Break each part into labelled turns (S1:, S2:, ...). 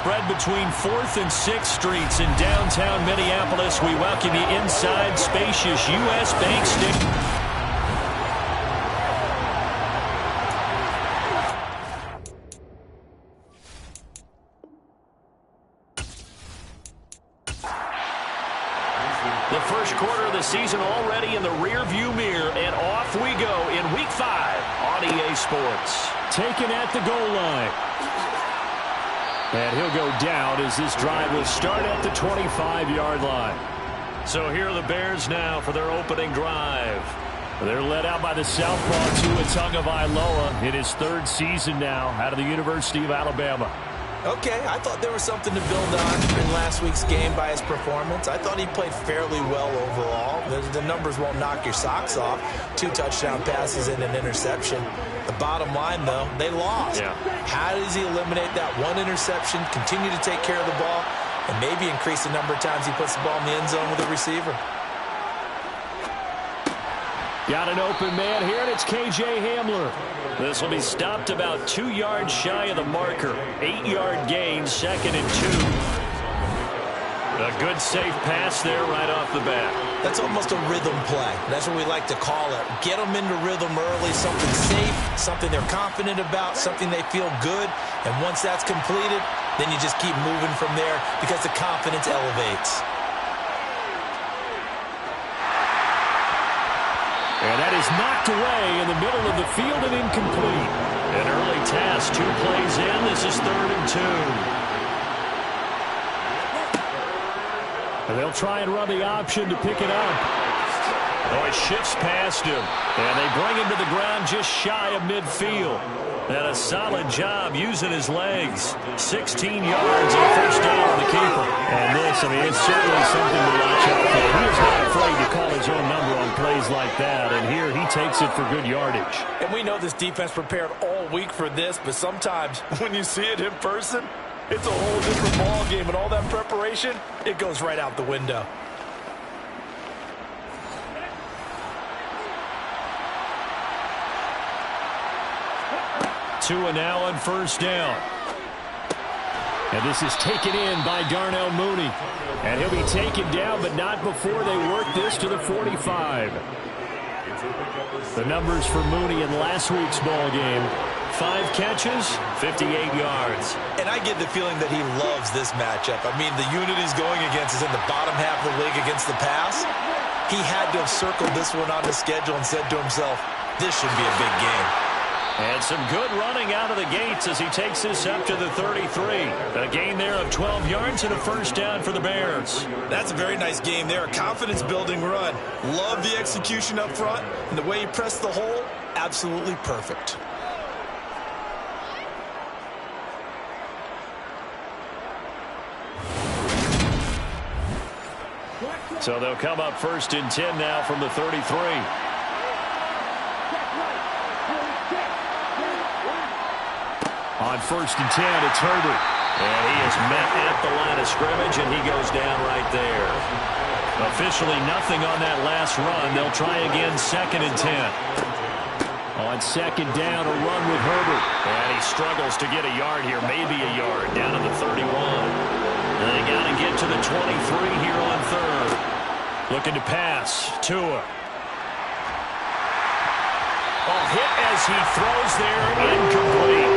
S1: spread between 4th and 6th Streets in downtown Minneapolis. We welcome you inside spacious U.S. Bank Stadium. The first quarter of the season already in the rearview mirror, and off we go in Week 5 on EA Sports.
S2: Taken at the goal line. And he'll go down as this drive will start at the 25-yard line.
S1: So here are the Bears now for their opening drive.
S2: They're led out by the southpaw Tua Tagovailoa in his 3rd season now out of the University of Alabama.
S3: Okay, I thought there was something to build on in last week's game by his performance. I thought he played fairly well overall. The numbers won't knock your socks off. 2 touchdown passes and an interception. The bottom line, though, they lost.
S1: Yeah.
S3: How does he eliminate that 1 interception, continue to take care of the ball, and maybe increase the number of times he puts the ball in the end zone with a receiver?
S2: Got an open man here, and it's K.J. Hamler.
S1: This will be stopped about 2 yards shy of the marker. 8-yard gain, 2nd and 2. A good safe pass there right off the bat.
S3: That's almost a rhythm play. That's what we like to call it. Get them into rhythm early, something safe, something they're confident about, something they feel good. And once that's completed, then you just keep moving from there because the confidence elevates.
S2: And that is knocked away in the middle of the field and incomplete.
S1: An early task, 2 plays in. This is 3rd and 2.
S2: And they'll try and run the option to pick it up.
S1: Oh, it shifts past him. And they bring him to the ground just shy of midfield. And a solid job using his legs. 16 yards and first down on the keeper.
S2: And this, I mean, it's certainly something to watch out for. He is not afraid to call his own number on plays like that. And here he takes it for good yardage.
S3: And we know this defense prepared all week for this, but sometimes when you see it in person, it's a whole different ball game, and all that preparation, it goes right out the window.
S2: Tua now on first down. And this is taken in by Darnell Mooney. And he'll be taken down, but not before they work this to the 45. The numbers for Mooney in last week's ball game.
S1: 5 catches, 58 yards.
S3: And I get the feeling that he loves this matchup. I mean, the unit he's going against is in the bottom half of the league against the pass. He had to have circled this one on his schedule and said to himself, this should be a big game.
S1: And some good running out of the gates as he takes this up to the 33. A gain there of 12 yards and a first down for the Bears.
S3: That's a very nice game there. A confidence-building run. Love the execution up front. And the way he pressed the hole, absolutely perfect.
S1: So they'll come up 1st and 10 now from the 33.
S2: On 1st and 10, it's Herbert.
S1: And he is met at the line of scrimmage, and he goes down right there. Officially nothing on that last run. They'll try again 2nd and 10.
S2: On 2nd down, a run with Herbert.
S1: And he struggles to get a yard here, maybe a yard, down to the 31. And they got to get to the 23 here on 3rd. Looking to pass. Tua. Hit as he throws there, incomplete.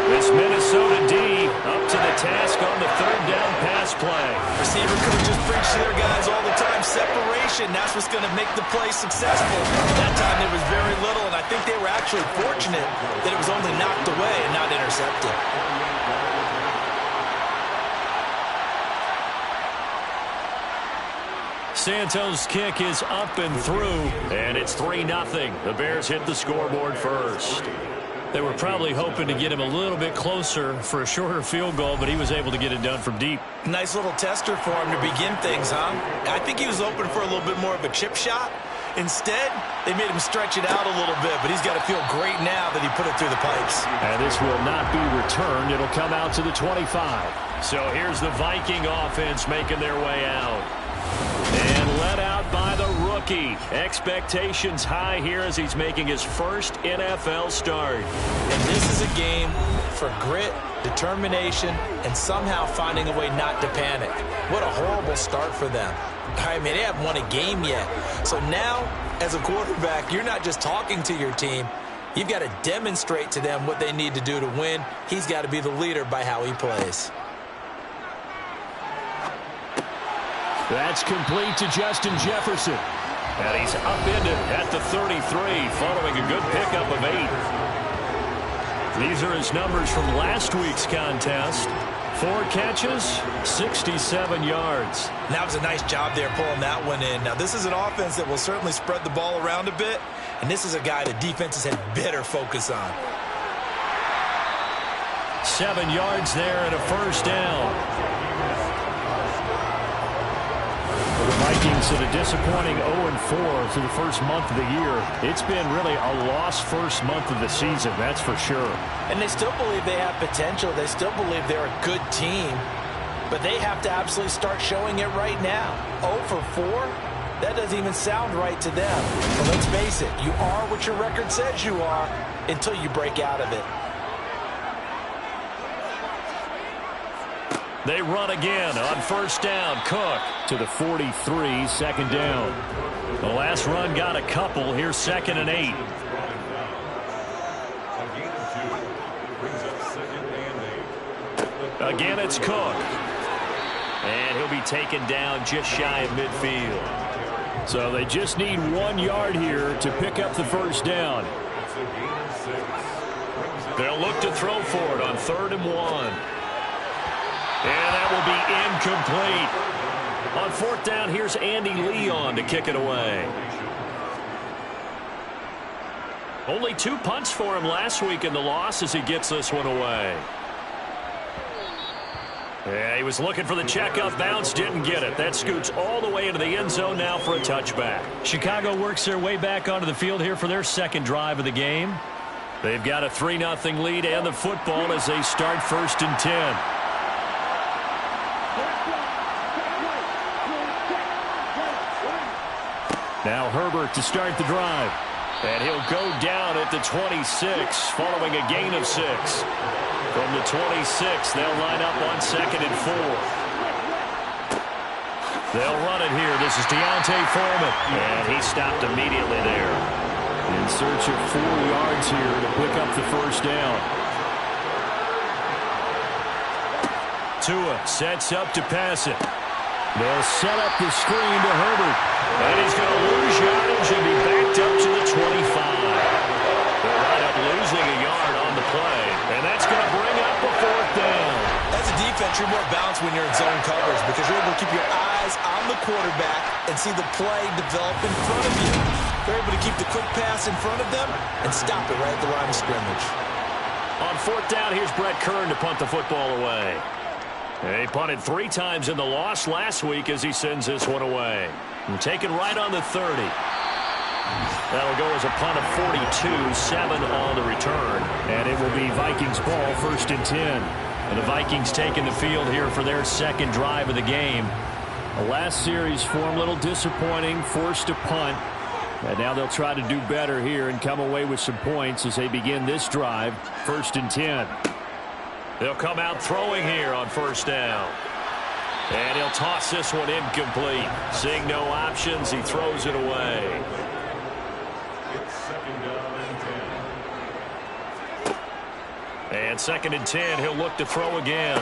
S1: This Minnesota D up to the task on the 3rd down pass play.
S3: Receiver coaches preach to their guys all the time. Separation, that's what's going to make the play successful. That time there was very little, and I think they were actually fortunate that it was only knocked away and not intercepted.
S1: Santos' kick is up and through, and it's 3-0. The Bears hit the scoreboard first. They were probably hoping to get him a little bit closer for a shorter field goal, but he was able to get it done from deep.
S3: Nice little tester for him to begin things, huh? I think he was open for a little bit more of a chip shot. Instead, they made him stretch it out a little bit, but he's got to feel great now that he put it through the pipes.
S2: And this will not be returned. It'll come out to the 25.
S1: So here's the Viking offense making their way out. And let out by the rookie. rookie. Expectations high here as he's making his first NFL start.
S3: And this is a game for grit, determination, and somehow finding a way not to panic. What a horrible start for them. I mean, they haven't won a game yet. So now, as a quarterback, you're not just talking to your team. You've got to demonstrate to them what they need to do to win. He's got to be the leader by how he plays.
S2: That's complete to Justin Jefferson.
S1: And he's upended at the 33 following a good pickup of 8. These are his numbers from last week's contest. 4 catches, 67 yards.
S3: And that was a nice job there pulling that one in. Now, this is an offense that will certainly spread the ball around a bit, and this is a guy the defenses had better focus on.
S1: 7 yards there and a first down.
S2: The Vikings at a disappointing 0-4 through the first month of the year. It's been really a lost first month of the season, that's for sure.
S3: And they still believe they have potential. They still believe they're a good team. But they have to absolutely start showing it right now. 0-4? That doesn't even sound right to them. But let's face it, you are what your record says you are until you break out of it.
S1: They run again on first down. Cook
S2: to the 43, second down.
S1: The last run got a couple. Here's 2nd and 8. Again, it's Cook. And he'll be taken down just shy of midfield.
S2: So they just need 1 yard here to pick up the first down.
S1: They'll look to throw for it on 3rd and 1. And that will be incomplete. On 4th down, here's Andy Leon to kick it away. Only 2 punts for him last week in the loss as he gets this one away. Yeah, he was looking for the checkout bounce, didn't get it. That scoots all the way into the end zone now for a touchback. Chicago works their way back onto the field here for their second drive of the game. They've got a 3-0 lead and the football as they start 1st and 10.
S2: Now Herbert to start the drive.
S1: And he'll go down at the 26 following a gain of 6. From the 26, they'll line up on 2nd and 4. They'll run it here. This is Deontay Foreman. And he stopped immediately there.
S2: In search of 4 yards here to pick up the first down.
S1: Tua sets up to pass it.
S2: They'll set up the screen to Herbert.
S1: And he's going to lose yardage and be backed up to the 25. They'll wind up losing a yard on the play. And that's going to bring up a 4th down.
S3: As a defense, you're more balanced when you're in zone coverage because you're able to keep your eyes on the quarterback and see the play develop in front of you. They're able to keep the quick pass in front of them and stop it right at the line of scrimmage.
S1: On 4th down, here's Brett Kern to punt the football away. He punted 3 times in the loss last week as he sends this one away. And taken right on the 30. That'll go as a punt of 42, 7 on the return.
S2: And it will be Vikings ball, 1st and 10.
S1: And the Vikings taking the field here for their second drive of the game.
S2: The last series for them a little disappointing, forced a punt. And now they'll try to do better here and come away with some points as they begin this drive, 1st and 10.
S1: They'll come out throwing here on 1st down. And he'll toss this one incomplete. Seeing no options, he throws it away. And 2nd and 10, he'll look to throw again.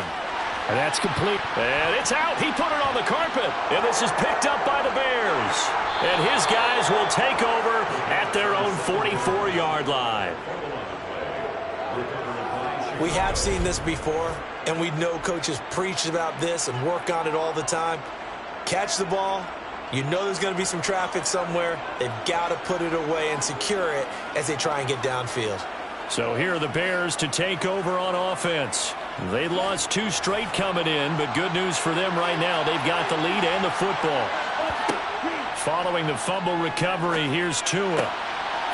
S2: And that's complete.
S1: And it's out. He put it on the carpet. And this is picked up by the Bears. And his guys will take over at their own 44-yard line.
S3: We have seen this before, and we know coaches preach about this and work on it all the time. Catch the ball. You know there's going to be some traffic somewhere. They've got to put it away and secure it as they try and get downfield.
S1: So here are the Bears to take over on offense. They lost 2 straight coming in, but good news for them right now. They've got the lead and the football. Following the fumble recovery, here's Tua.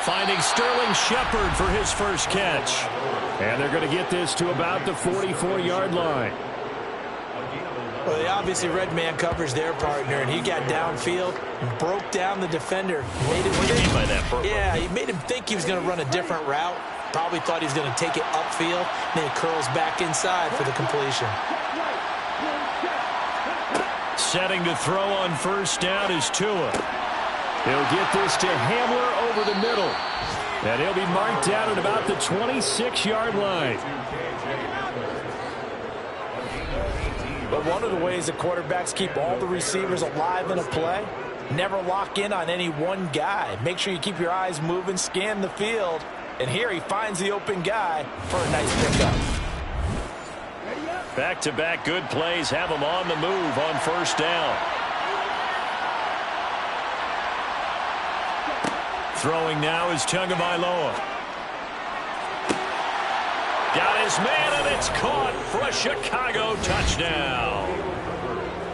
S1: Finding Sterling Shepard for his first catch.
S2: And they're going to get this to about the 44-yard line.
S3: Well, they obviously read man coverage their partner, and he got downfield and broke down the defender.
S1: What do you mean by that, Purple?
S3: Yeah, he made him think he was going to run a different route. Probably thought he was going to take it upfield. Then he curls back inside for the completion.
S2: Setting to throw on first down is Tua. He'll get this to Hamler over the middle. And he'll be marked down at about the 26-yard line.
S3: But one of the ways that quarterbacks keep all the receivers alive in a play, never lock in on any one guy. Make sure you keep your eyes moving, scan the field. And here he finds the open guy for a nice pickup.
S1: Back-to-back good plays have him on the move on first down.
S2: Throwing now is Tagovailoa.
S1: Got his man, and it's caught for a Chicago touchdown.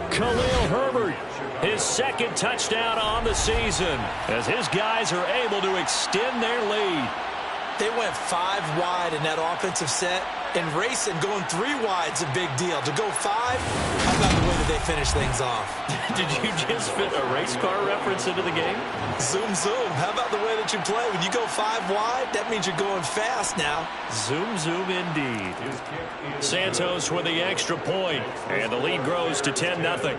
S2: Khalil Herbert.
S1: His second touchdown on the season as his guys are able to extend their lead.
S3: They went 5 wide in that offensive set, and racing going 3 wide's a big deal. To go 5, how about the way that they finish things off?
S1: Did you just fit a race car reference into the game?
S3: Zoom, zoom. How about the way that you play? When you go 5 wide, that means you're going fast now.
S1: Zoom, zoom indeed. Santos with the extra point, and the lead grows to 10-0.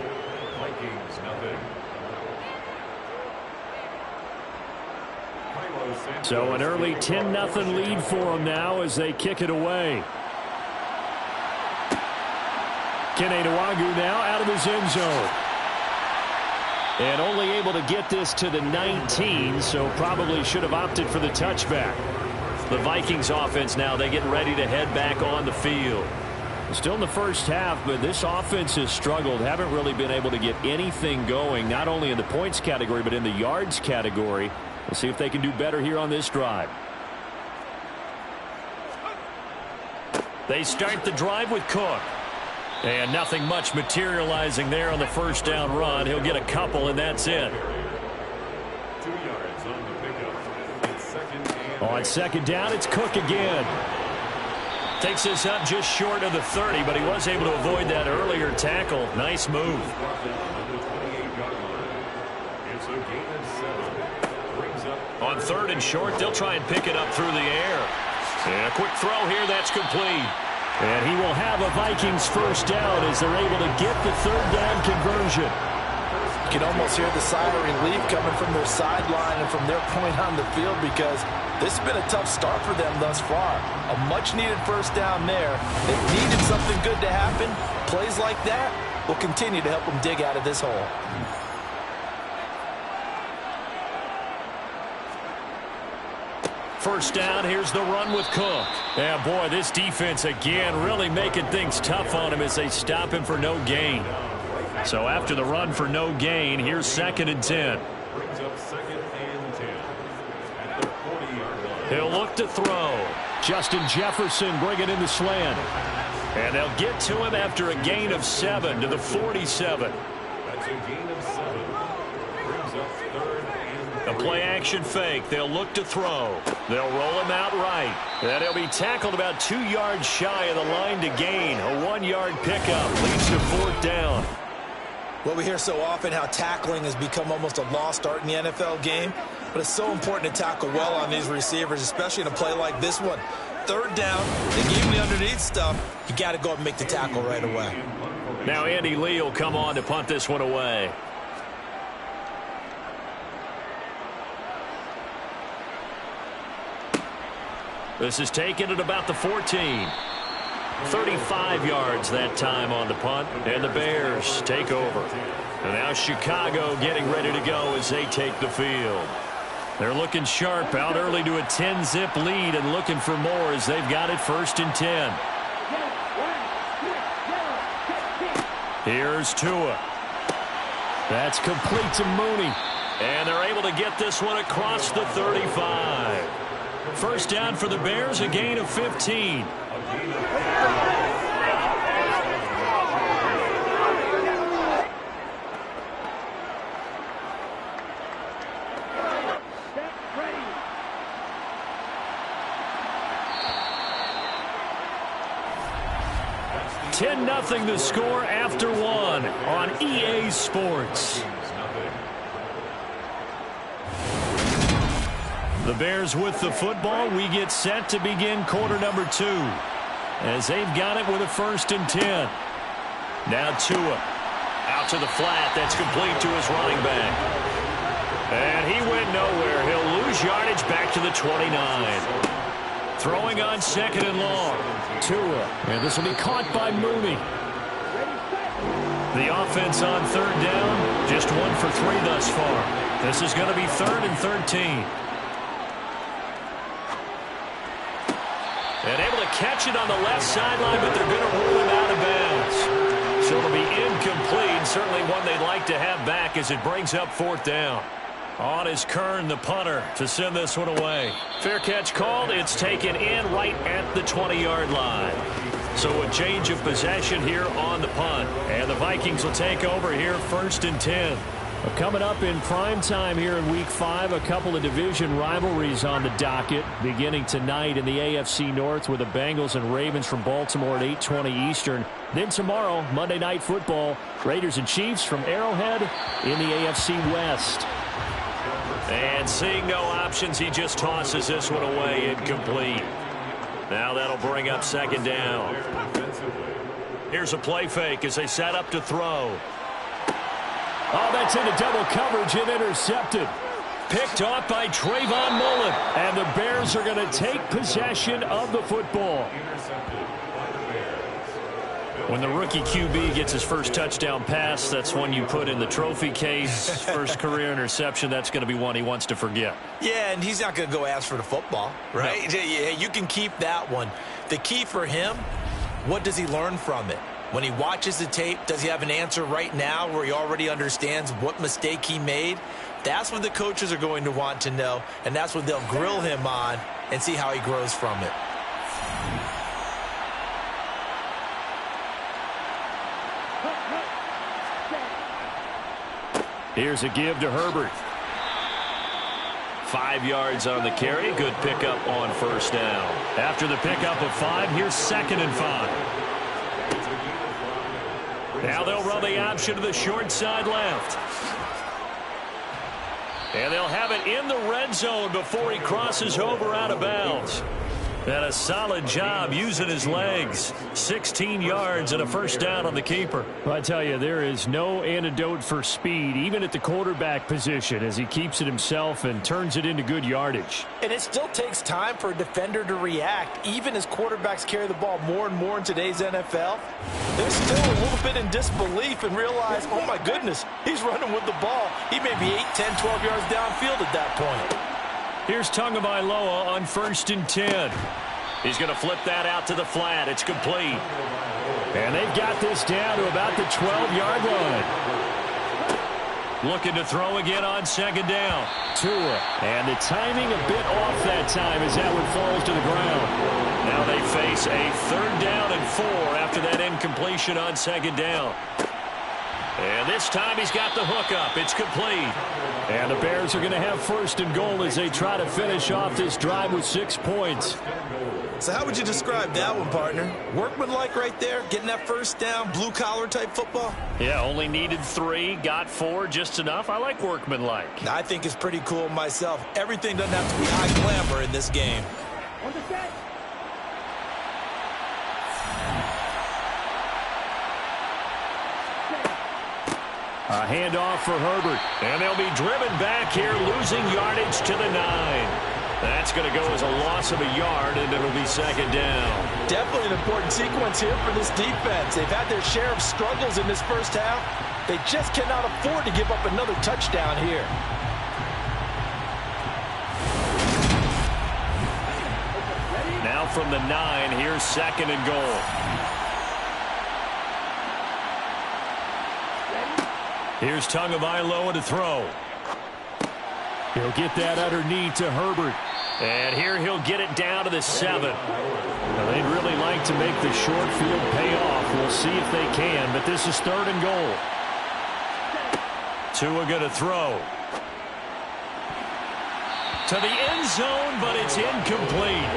S2: So an early 10-0 lead for them now as they kick it away. Kene Nwangwu now out of his end zone. And only able to get this to the 19, so probably should have opted for the touchback.
S1: The Vikings offense now, they get ready to head back on the field.
S2: Still in the first half, but this offense has struggled. Haven't really been able to get anything going, not only in the points category, but in the yards category. We'll see if they can do better here on this drive.
S1: They start the drive with Cook. And nothing much materializing there on the first down run. He'll get a couple, and that's it.
S4: 2 yards on the pickup. It's second and
S2: on second down, it's Cook again.
S1: Takes this up just short of the 30, but he was able to avoid that earlier tackle. Nice move. On 3rd and short, they'll try and pick it up through the air. And a quick throw here, that's complete.
S2: And he will have a Vikings first down as they're able to get the 3rd down conversion.
S3: You can almost hear the sigh of relief coming from their sideline and from their point on the field because this has been a tough start for them thus far. A much-needed first down there. They needed something good to happen. Plays like that will continue to help them dig out of this hole.
S1: First down, here's the run with Cook.
S2: Yeah, boy, this defense again really making things tough on him as they stop him for no gain.
S1: So after the run for no gain, here's 2nd and 10.
S4: brings up 2nd and 10 at the 40-yard line.
S1: He'll look to throw.
S2: Justin Jefferson bringing in the slant.
S1: And they'll get to him after a gain of 7 to the 47.
S4: That's a gain of 7. Brings up 3rd and 3.
S1: A play-action fake. They'll look to throw. They'll roll him out right. And he'll be tackled about 2 yards shy of the line to gain. A 1-yard pickup leads to 4th down.
S3: Well, we hear so often how tackling has become almost a lost art in the NFL game, but it's so important to tackle well on these receivers, especially in a play like this one. 3rd down, they gave him the underneath stuff. You got to go and make the tackle right away.
S1: Now Andy Lee will come on to punt this one away. This is taken at about the 14. 35 yards that time on the punt, and the Bears take over. And now Chicago getting ready to go as they take the field. They're looking sharp, out early to a 10-zip lead and looking for more as they've got it 1st and 10. Here's Tua.
S2: That's complete to Mooney.
S1: And they're able to get this one across the 35. First down for the Bears, a gain of 15. 10-0 the score after one on EA Sports. The Bears with the football. We get set to begin quarter number 2 as they've got it with a 1st and 10. Now Tua out to the flat. That's complete to his running back. And he went nowhere. He'll lose yardage back to the 29. Throwing on 2nd and long. Tua. And this will be caught by Mooney. The offense on 3rd down. Just 1 for 3 thus far. This is going to be 3rd and 13. And able to catch it on the left sideline, but they're going to rule him out of bounds. So it'll be incomplete. Certainly one they'd like to have back as it brings up 4th down. On is Kern, the punter, to send this one away. Fair catch called. It's taken in right at the 20-yard line. So a change of possession here on the punt. And the Vikings will take over here 1st and 10. Well, coming up in prime time here in Week 5, a couple of division rivalries on the docket. Beginning tonight in the AFC North with the Bengals and Ravens from Baltimore at 8:20 Eastern. Then tomorrow, Monday Night Football, Raiders and Chiefs from Arrowhead in the AFC West. And seeing no options, he just tosses this one away, incomplete. Now that'll bring up 2nd down. Here's a play fake as they set up to throw. Oh, that's into double coverage and intercepted. Picked off by Trayvon Mullen. And the Bears are going to take possession of the football. When the rookie QB gets his first touchdown pass, that's one you put in the trophy case. First career interception, that's going to be one he wants to forget.
S3: Yeah, and he's not going to go ask for the football, right? No. Yeah, you can keep that one. The key for him, what does he learn from it? When he watches the tape, does he have an answer right now where he already understands what mistake he made? That's what the coaches are going to want to know, and that's what they'll grill him on and see how he grows from it.
S1: Here's a give to Herbert. 5 yards on the carry. Good pickup on 1st down. After the pickup of 5, here's 2nd and 5. Now they'll run the option to the short side left. And they'll have it in the red zone before he crosses over out of bounds. And a solid job using his legs. 16 yards and a 1st down on the keeper. Well, I tell you, there is no antidote for speed, even at the quarterback position, as he keeps it himself and turns it into good yardage.
S3: And it still takes time for a defender to react, even as quarterbacks carry the ball more and more in today's NFL. They're still a little bit in disbelief and realize, oh my goodness, he's running with the ball. He may be 8, 10, 12 yards downfield at that point.
S1: Here's Tagovailoa on 1st and 10. He's going to flip that out to the flat. It's complete. And they've got this down to about the 12-yard line. Looking to throw again on 2nd down. Tua. And the timing a bit off that time as that one falls to the ground. Now they face a 3rd down and 4 after that incompletion on 2nd down. And this time he's got the hook up. It's complete. And the Bears are going to have 1st and goal as they try to finish off this drive with 6 points.
S3: So how would you describe that one, partner? Workmanlike right there, getting that 1st down, blue-collar type football?
S1: Yeah, only needed 3, got 4, just enough. I like workmanlike.
S3: I think it's pretty cool myself. Everything doesn't have to be high glamour in this game.
S1: A handoff for Herbert. And they'll be driven back here, losing yardage to the 9. That's going to go as a loss of a yard, and it'll be 2nd down.
S3: Definitely an important sequence here for this defense. They've had their share of struggles in this 1st half. They just cannot afford to give up another touchdown here.
S1: Now from the 9, here's 2nd and goal. Here's Tagovailoa to throw. He'll get that underneath to Herbert. And here he'll get it down to the 7. Now, they'd really like to make the short field pay off. We'll see if they can, but this is 3rd and goal. Tua going to throw. To the end zone, but it's incomplete.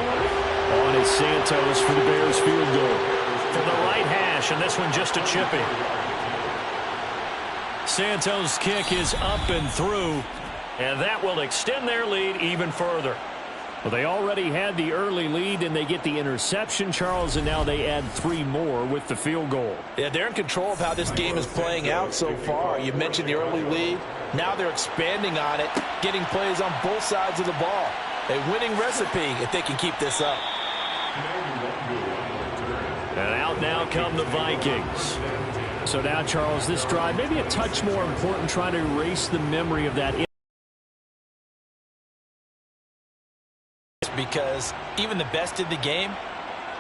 S1: On is Santos for the Bears field goal. the right hash, and this one just a chipping. Santos' kick is up and through, and that will extend their lead even further.
S2: Well, they already had the early lead, and they get the interception, Charles, and now they add 3 more with the field goal.
S3: Yeah, they're in control of how this game is playing out so far. You mentioned the early lead. Now they're expanding on it, getting plays on both sides of the ball. A winning recipe if they can keep this up.
S1: And out now come the Vikings.
S2: So now, Charles, this drive maybe a touch more important, trying to erase the memory of that.
S3: Because even the best in the game,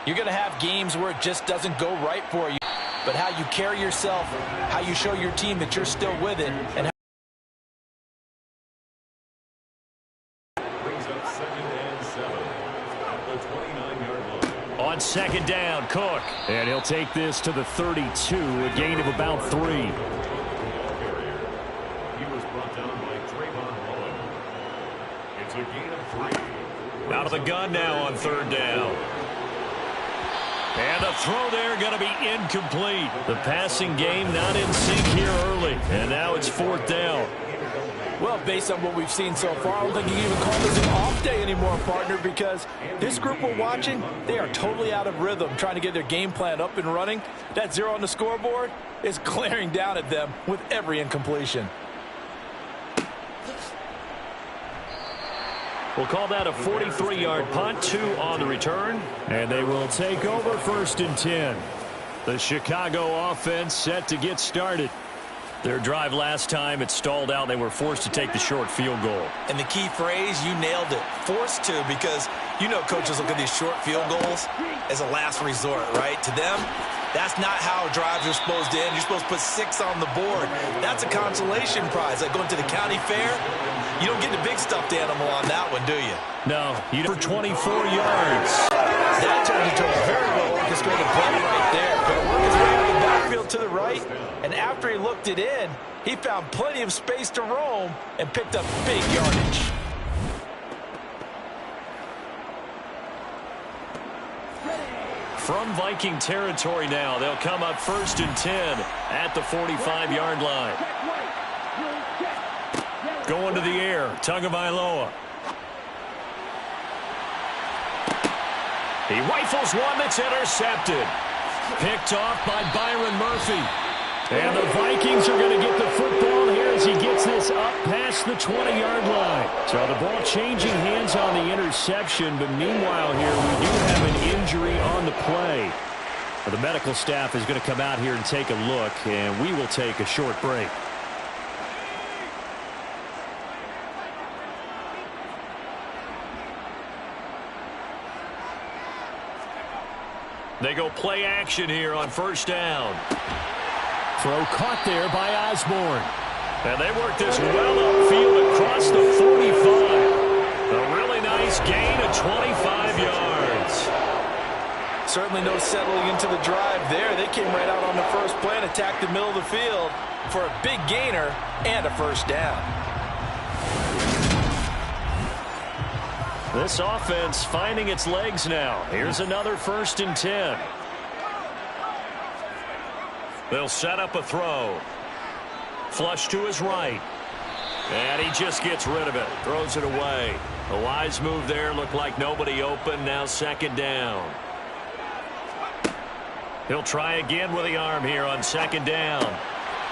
S3: you're going to have games where it just doesn't go right for you. But how you carry yourself, how you show your team that you're still with it, and
S4: Brings up 2nd and 7 at the 29-yard line.
S1: On 2nd down, Cook.
S2: And he'll take this to the 32, a gain of about 3.
S4: He was brought down by Trayvon Mullen. It's a gain of 3.
S1: Out of the gun now on 3rd down. And the throw there going to be incomplete. The passing game not in sync here early. And now it's 4th down.
S3: well, based on what we've seen so far, I don't think you can even call this an off day anymore, partner, because this group we're watching, they are totally out of rhythm, trying to get their game plan up and running. That 0 on the scoreboard is glaring down at them with every incompletion.
S1: We'll call that a 43-yard punt, 2 on the return.
S2: And they will take over 1st and 10.
S1: The Chicago offense set to get started. Their drive last time, it stalled out. They were forced to take the short field goal.
S3: And the key phrase, you nailed it, forced to, because you know coaches look at these short field goals as a last resort, right? To them, that's not how drives are supposed to end. You're supposed to put 6 on the board. That's a consolation prize. Like going to the county fair, you don't get the big stuffed animal on that one, do you?
S1: No, you for 24 yards.
S3: That turned into a very well orchestrated play right there. Going to work his way out of the backfield to the right, and after he looked it in, he found plenty of space to roam and picked up big yardage.
S1: From Viking territory now, they'll come up 1st and 10 at the 45-yard line. Going to the air, Tagovailoa. He rifles one that's intercepted. Picked off by Byron Murphy. And the Vikings are going to get the football here as he gets this up past the 20-yard line. So the ball changing hands on the interception, but meanwhile here we do have an injury on the play. The medical staff is going to come out here and take a look, and we will take a short break. They go play action here on 1st down.
S2: Throw caught there by Osborne.
S1: And they work this well upfield across the 45. A really nice gain of 25 yards.
S3: Certainly no settling into the drive there. They came right out on the first play and attacked the middle of the field for a big gainer and a 1st down.
S1: This offense finding its legs now. Here's another 1st and 10. They'll set up a throw. Flush to his right. And he just gets rid of it. Throws it away. A wise move there. Looked like nobody open. Now 2nd down. He'll try again with the arm here on 2nd down.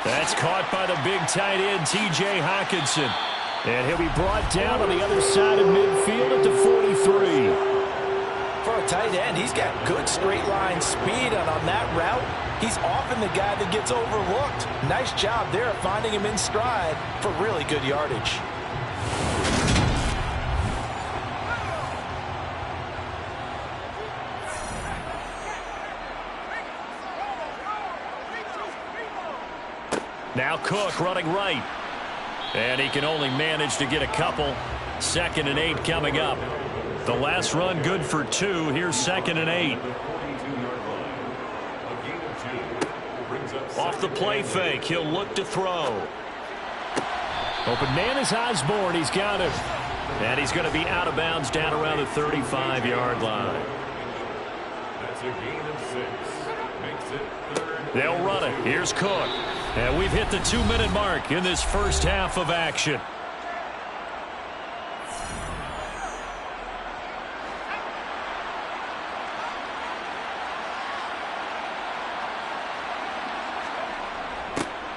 S1: That's caught by the big tight end, T.J. Hockenson. And he'll be brought down on the other side of midfield at the 43.
S3: For a tight end, he's got good straight line speed, and on that route, he's often the guy that gets overlooked. Nice job there of finding him in stride for really good yardage.
S1: Now Cook running right. And he can only manage to get a couple. 2nd and 8 coming up. The last run good for 2. Here's 2nd and 8. Off the play fake. He'll look to throw.
S2: Open man is Osborne. He's got it.
S1: And he's going to be out of bounds down around the 35-yard line.
S4: That's a gain of 6.
S1: They'll run it. Here's Cook. And we've hit the 2-minute mark in this first half of action.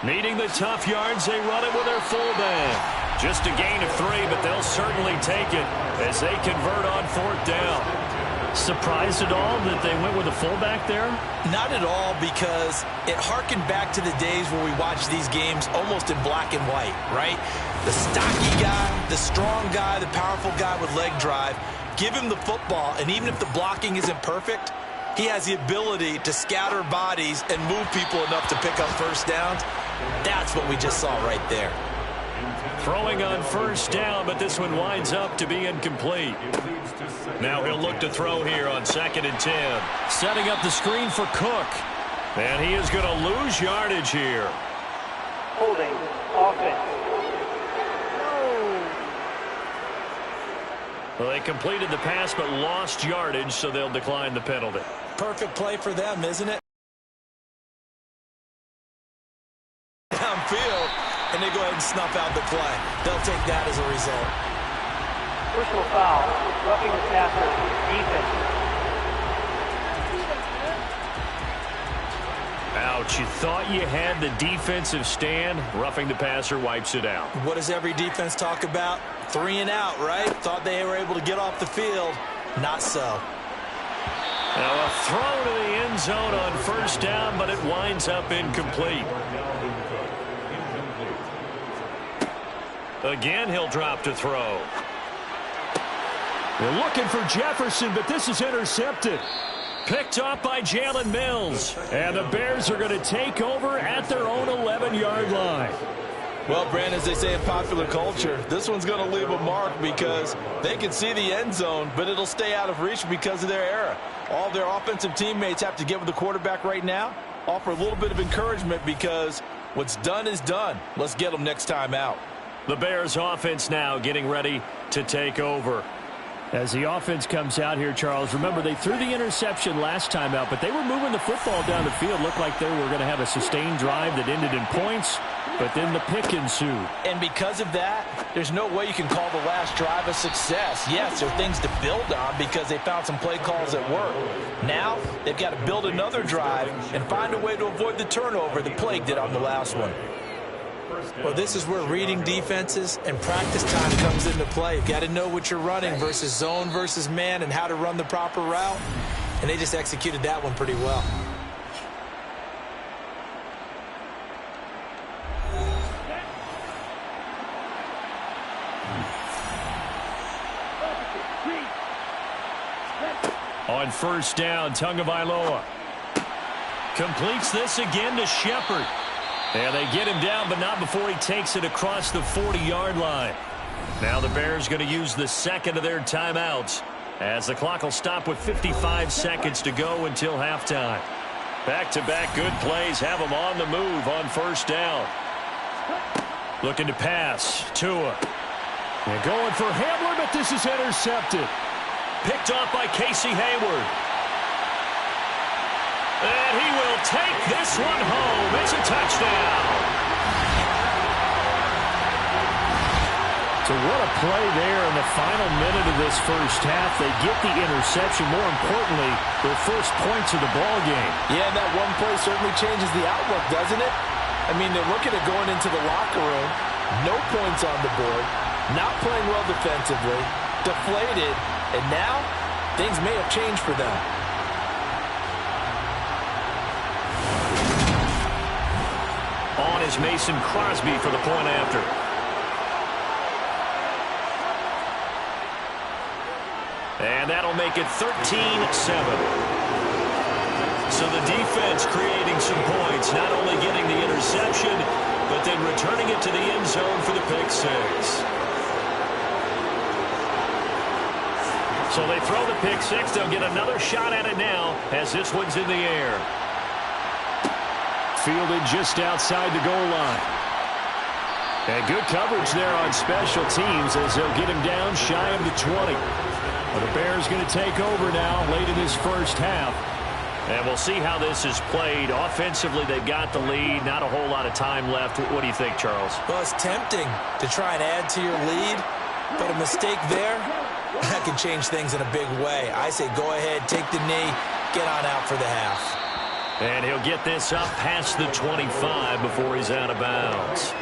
S1: Needing the tough yards, they run it with their fullback. Just a gain of 3, but they'll certainly take it as they convert on 4th down.
S2: Surprised at all that they went with a fullback there?
S3: Not at all, because it harkened back to the days where we watched these games almost in black and white, right? The stocky guy, the strong guy, the powerful guy with leg drive. Give him the football, and even if the blocking isn't perfect, he has the ability to scatter bodies and move people enough to pick up first downs. That's what we just saw right there.
S1: Throwing on 1st down, but this one winds up to be incomplete. Now he'll look to throw here on 2nd and 10. Setting up the screen for Cook. And he is going to lose yardage here.
S5: Holding offense.
S1: Well, they completed the pass but lost yardage, so they'll decline the penalty.
S3: Perfect play for them, isn't it? Downfield, and they go ahead and snuff out the play. They'll take that as a result.
S5: Personal foul. Roughing the passer. Defense.
S1: Ouch, you thought you had the defensive stand. Roughing the passer wipes it out.
S3: What does every defense talk about? 3 and out, right? Thought they were able to get off the field. Not so.
S1: Now a throw to the end zone on 1st down, but it winds up incomplete. Again, he'll drop to throw.
S2: They're looking for Jefferson, but this is intercepted.
S1: Picked off by Jalen Mills.
S2: And the Bears are going to take over at their own 11-yard line.
S3: Well, Brandon, as they say in popular culture, this one's going to leave a mark because they can see the end zone, but it'll stay out of reach because of their error. All their offensive teammates have to get with the quarterback right now, offer a little bit of encouragement because what's done is done. Let's get them next time out.
S1: The Bears offense now getting ready to take over.
S2: As the offense comes out here, Charles, remember they threw the interception last time out, but they were moving the football down the field. Looked like they were going to have a sustained drive that ended in points, but then the pick ensued.
S3: And because of that, there's no way you can call the last drive a success. Yes, there are things to build on because they found some play calls that work. Now, they've got to build another drive and find a way to avoid the turnover that plagued it on the last one. Well, this is where reading defenses and practice time comes into play. You've got to know what you're running versus zone versus man and how to run the proper route. And they just executed that one pretty well.
S1: On 1st down, Tagovailoa completes this again to Shepard. And they get him down, but not before he takes it across the 40-yard line. Now the Bears going to use the second of their timeouts as the clock will stop with 55 seconds to go until halftime. Back-to-back good plays have them on the move on 1st down. Looking to pass. Tua.
S2: They're going for Hamler, but this is intercepted.
S1: Picked off by Casey Hayward. And he will take this one home. It's a touchdown.
S2: So what a play there in the final minute of this first half. They get the interception. More importantly, their first points of the ball game.
S3: Yeah, and that one play certainly changes the outlook, doesn't it? I mean, they're looking at going into the locker room. No points on the board. Not playing well defensively. Deflated. And now, things may have changed for them.
S1: On is Mason Crosby for the point after. And that'll make it 13-7. So the defense creating some points, not only getting the interception, but then returning it to the end zone for the pick six. So they throw the pick six. They'll get another shot at it now as this one's in the air.
S2: Fielded just outside the goal line.
S1: And good coverage there on special teams as they'll get him down shy of the 20.
S2: Well, the Bears going to take over now late in this first half.
S1: And we'll see how this is played. Offensively, they've got the lead. Not a whole lot of time left. What do you think, Charles?
S3: Well, it's tempting to try and add to your lead, but a mistake there, that can change things in a big way. I say go ahead, take the knee, get on out for the half.
S1: And he'll get this up past the 25 before he's out of bounds.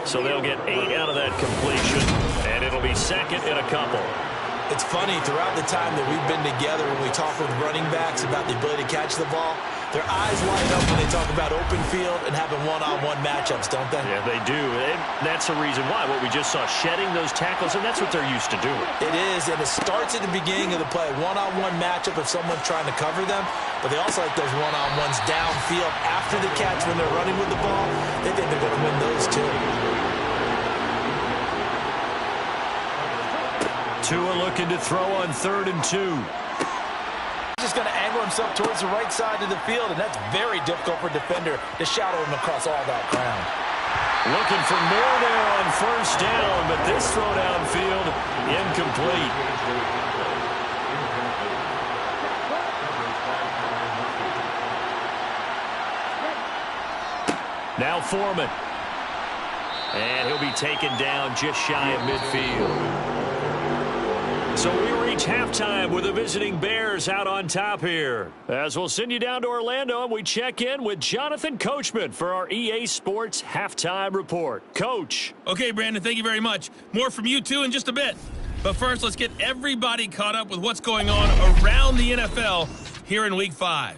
S1: So they'll get 8 out of that completion, and it'll be second in a couple.
S3: It's funny, throughout the time that we've been together, when we talk with running backs about the ability to catch the ball, their eyes light up when they talk about open field and having one-on-one matchups, don't they?
S1: Yeah, they do. And that's the reason why. What we just saw, shedding those tackles, and that's what they're used to doing.
S3: It is, and it starts at the beginning of the play. One-on-one matchup if someone's trying to cover them, but they also like those one-on-ones downfield after the catch when they're running with the ball. They think they're going to win those too.
S1: Tua looking to throw on 3rd and 2.
S3: He's just going to angle himself towards the right side of the field, and that's very difficult for a defender to shadow him across all that ground.
S1: Looking for more there on 1st down, but this throw downfield incomplete. Now Foreman. And he'll be taken down just shy of midfield. So we reach halftime with the visiting Bears out on top here. As we'll send you down to Orlando, and we check in with Jonathan Coachman for our EA Sports Halftime Report. Coach.
S6: Okay, Brandon, thank you very much. More from you, too, in just a bit. But first, let's get everybody caught up with what's going on around the NFL here in Week 5.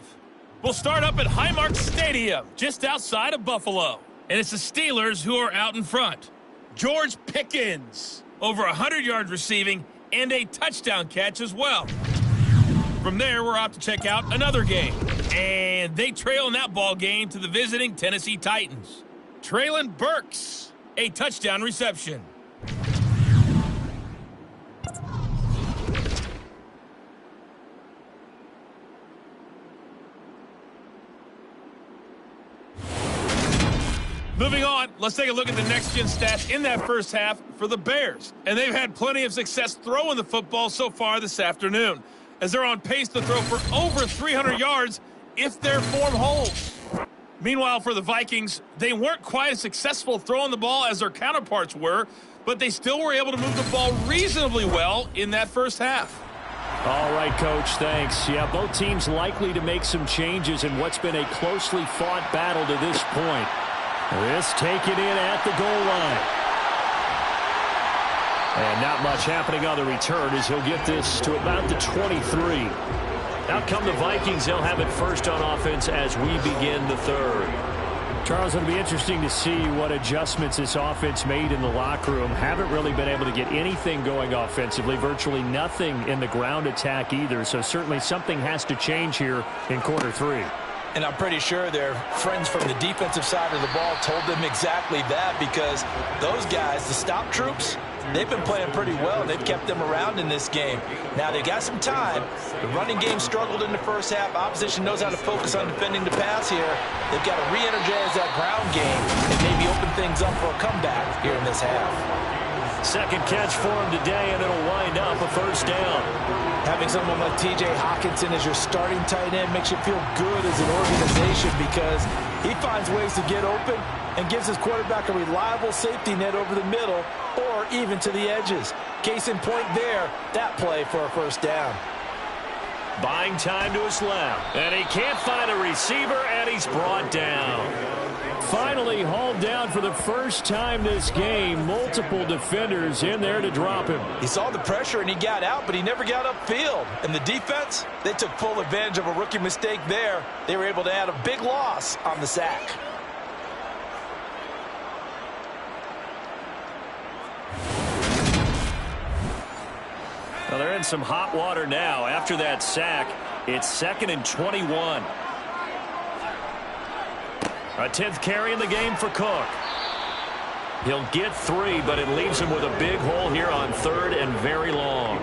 S6: We'll start up at Highmark Stadium, just outside of Buffalo. And it's the Steelers who are out in front. George Pickens, over 100 yards receiving, and a touchdown catch as well. From there, we're off to check out another game. And they trail in that ball game to the visiting Tennessee Titans. Traylon Burks, a touchdown reception. Moving on, let's take a look at the next-gen stats in that first half for the Bears. And they've had plenty of success throwing the football so far this afternoon, as they're on pace to throw for over 300 yards if their form holds. Meanwhile, for the Vikings, they weren't quite as successful throwing the ball as their counterparts were, but they still were able to move the ball reasonably well in that first half.
S2: All right, Coach, thanks. Yeah, both teams likely to make some changes in what's been a closely fought battle to this point. This taken in at the goal line. And not much happening on the return as he'll get this to about the 23. Out come the Vikings. They'll have it first on offense as we begin the third. Charles, it'll be interesting to see what adjustments this offense made in the locker room. Haven't really been able to get anything going offensively. Virtually nothing in the ground attack either. So certainly something has to change here in quarter 3.
S3: And I'm pretty sure their friends from the defensive side of the ball told them exactly that, because those guys, the stop troops, they've been playing pretty well. They've kept them around in this game. Now, they've got some time. The running game struggled in the first half. Opposition knows how to focus on defending the pass here. They've got to re-energize that ground game and maybe open things up for a comeback here in this half.
S1: Second catch for him today, and it'll wind up a first down.
S3: Having someone like T.J. Hockenson as your starting tight end makes you feel good as an organization, because he finds ways to get open and gives his quarterback a reliable safety net over the middle or even to the edges. Case in point there, that play for a first down.
S1: Buying time to his left. And he can't find a receiver, and he's brought down.
S2: Finally hauled down for the first time this game. Multiple defenders in there to drop him.
S3: He saw the pressure and he got out, but he never got upfield. And the defense, they took full advantage of a rookie mistake there. They were able to add a big loss on the sack.
S1: Well, they're in some hot water now. After that sack, it's 2nd and 21. A 10th carry in the game for Cook. He'll get 3, but it leaves him with a big hole here on 3rd and very long.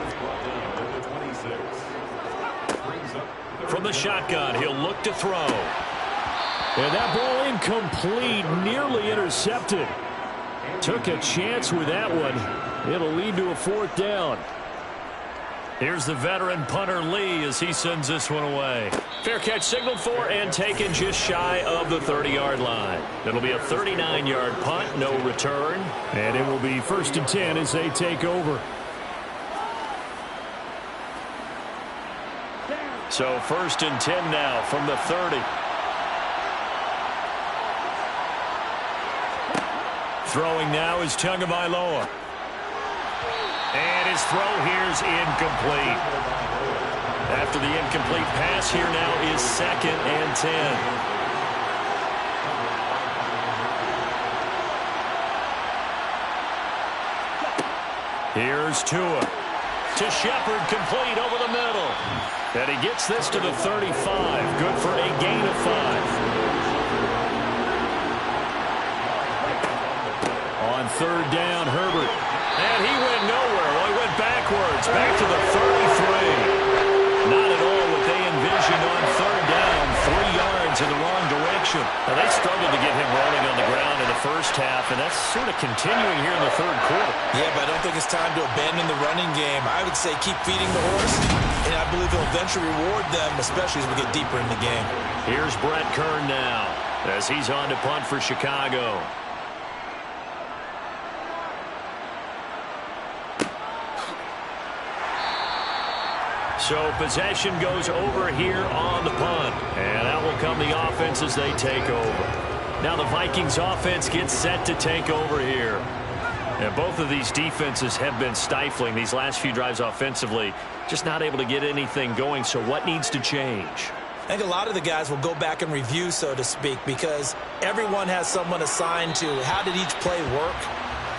S1: From the shotgun, he'll look to throw.
S2: And that ball incomplete, nearly intercepted. Took a chance with that one. It'll lead to a 4th down.
S1: Here's the veteran punter Lee as he sends this one away. Fair catch signaled for and taken just shy of the 30-yard line. It'll be a 39-yard punt, no return.
S2: And it will be 1st and 10 as they take over.
S1: So 1st and 10 now from the 30. Throwing now is Tagovailoa. And his throw here's incomplete. After the incomplete pass, here now is 2nd and 10. Here's Tua. To Shepard, complete over the middle. And he gets this to the 35. Good for a gain of 5. On 3rd down, Herbert. And he went nowhere. Well, he went backwards. Back to the 33. Not at all what they envisioned on 3rd down. 3 yards in the wrong direction. Now, they struggled to get him rolling on the ground in the first half, and that's sort of continuing here in the 3rd quarter.
S3: Yeah, but I don't think it's time to abandon the running game. I would say keep feeding the horse, and I believe he'll eventually reward them, especially as we get deeper in the game.
S1: Here's Brett Kern now as he's on to punt for Chicago. So possession goes over here on the punt. And out will come the offense as they take over. Now the Vikings offense gets set to take over here. And both of these defenses have been stifling these last few drives offensively. Just not able to get anything going. So what needs to change?
S3: I think a lot of the guys will go back and review, so to speak, because everyone has someone assigned to how did each play work.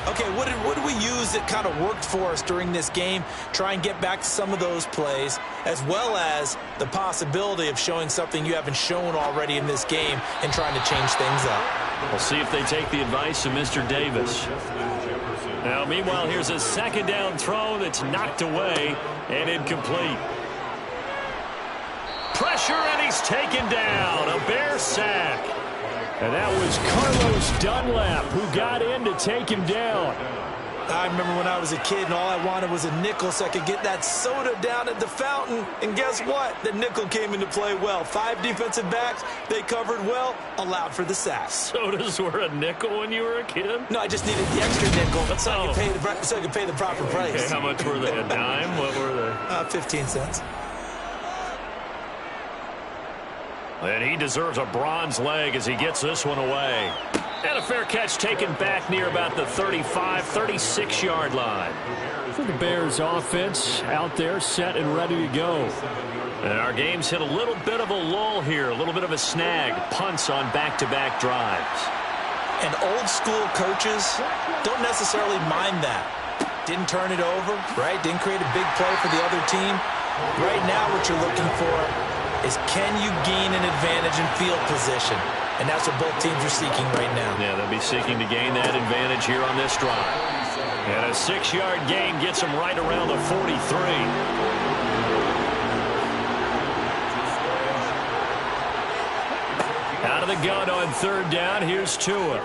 S3: Okay, what did we use that kind of worked for us during this game? Try and get back to some of those plays, as well as the possibility of showing something you haven't shown already in this game and trying to change things up.
S1: We'll see if they take the advice of Mr. Davis. Now, meanwhile, here's a 2nd down throw that's knocked away and incomplete. Pressure, and he's taken down. A Bear sack.
S2: And that was Carlos Dunlap who got in to take him down.
S3: I remember when I was a kid and all I wanted was a nickel so I could get that soda down at the fountain. And guess what? The nickel came into play well. 5 defensive backs, they covered well, allowed for the sack.
S1: Sodas were a nickel when you were a kid?
S3: No, I just needed the extra nickel so I could pay the proper price.
S1: Okay, how much were they? A dime? What were they?
S3: 15 cents.
S1: And he deserves a bronze leg as he gets this one away. And a fair catch taken back near about the 35, 36-yard line.
S2: For the Bears offense out there set and ready to go.
S1: And our game's hit a little bit of a lull here, a little bit of a snag. Punts on back-to-back drives.
S3: And old school coaches don't necessarily mind that. Didn't turn it over, right? Didn't create a big play for the other team. Right now what you're looking for is can you gain an advantage in field position? And that's what both teams are seeking right now.
S1: Yeah, they'll be seeking to gain that advantage here on this drive. And a 6-yard gain gets them right around the 43. Out of the gun on 3rd down, here's Tua.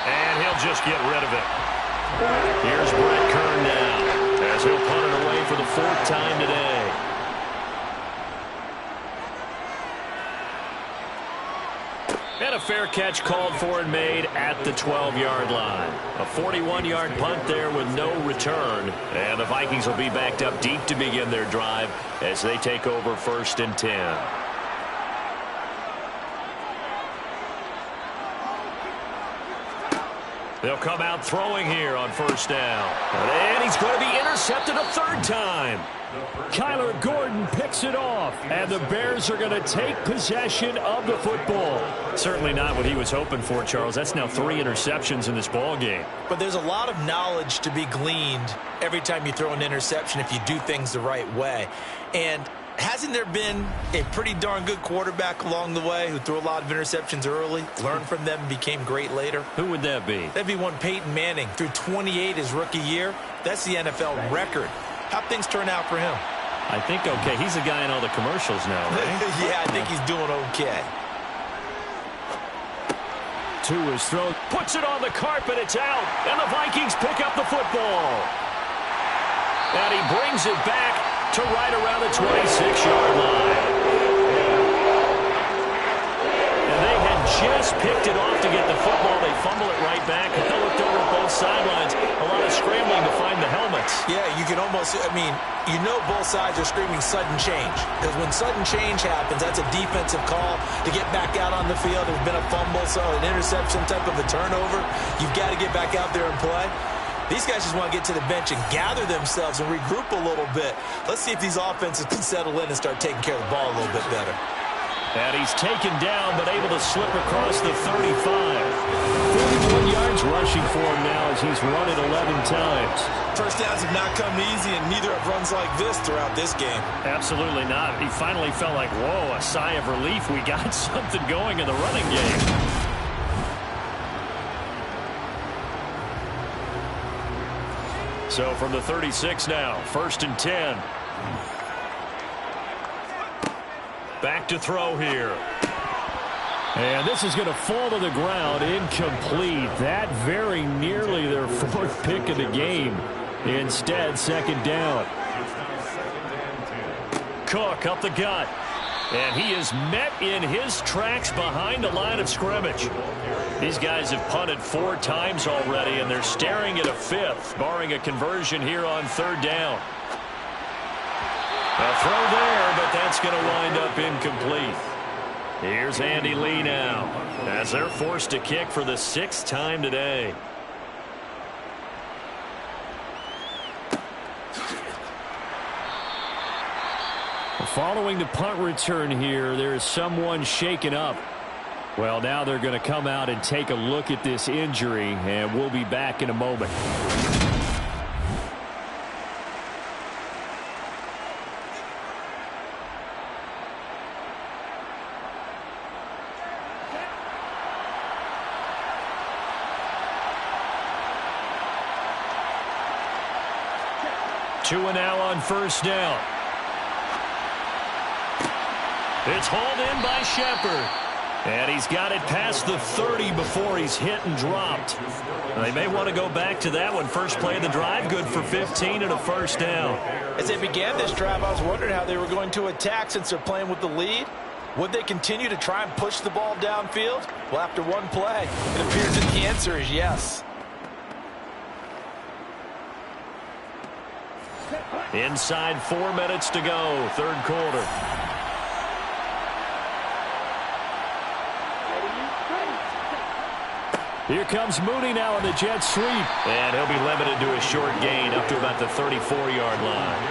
S1: And he'll just get rid of it. Here's Brett Kern now as he'll punt it away for the 4th time today. And a fair catch called for and made at the 12-yard line. A 41-yard punt there with no return. And the Vikings will be backed up deep to begin their drive as they take over 1st and 10. They'll come out throwing here on 1st down. And he's going to be intercepted a 3rd time.
S2: Kyler Gordon picks it off, and the Bears are going to take possession of the football.
S1: Certainly not what he was hoping for, Charles. That's now 3 interceptions in this ball game.
S3: But there's a lot of knowledge to be gleaned every time you throw an interception if you do things the right way. And hasn't there been a pretty darn good quarterback along the way who threw a lot of interceptions early, learned from them, and became great later?
S1: Who would that be?
S3: That'd be one Peyton Manning. Threw 28 his rookie year. That's the NFL record. How'd things turn out for him?
S1: I think okay. He's the guy in all the commercials now, right?
S3: Yeah, I think he's doing okay.
S2: Tua's throw.
S1: Puts it on the carpet. It's out. And the Vikings pick up the football. And he brings it back to right around the 26-yard line. And they had just picked it off to get the football. They fumble it right back. And they looked over at both sidelines. A lot of scrambling to find the helmets.
S3: Yeah, you can almost, you know both sides are screaming sudden change. Because when sudden change happens, that's a defensive call to get back out on the field. There's been a fumble, so an interception, type of a turnover. You've got to get back out there and play. These guys just want to get to the bench and gather themselves and regroup a little bit. Let's see if these offenses can settle in and start taking care of the ball a little bit better.
S1: And he's taken down, but able to slip across the 35. 31 yards rushing for him now as he's run it 11 times.
S3: First downs have not come easy, and neither have runs like this throughout this game.
S1: Absolutely not. He finally felt like, whoa, a sigh of relief. We got something going in the running game. So from the 36 now, 1st and 10. Back to throw here. And this is going to fall to the ground, incomplete. That very nearly their 4th pick of the game. Instead, 2nd down. Cook up the gut. And he is met in his tracks behind the line of scrimmage. These guys have punted 4 times already, and they're staring at a 5th, barring a conversion here on 3rd down. A throw there, but that's going to wind up incomplete. Here's Andy Lee now, as they're forced to kick for the 6th time today. Following the punt return here, there is someone shaken up. Well, now they're going to come out and take a look at this injury, and we'll be back in a moment. Two and now on 1st down. It's hauled in by Shepard. And he's got it past the 30 before he's hit and dropped. They may want to go back to that one. First play of the drive, good for 15 and a 1st down.
S3: As they began this drive, I was wondering how they were going to attack since they're playing with the lead. Would they continue to try and push the ball downfield? Well, after one play, it appears that the answer is yes.
S1: Inside 4 minutes to go, 3rd quarter. Here comes Mooney now on the jet sweep. And he'll be limited to a short gain up to about the 34-yard line.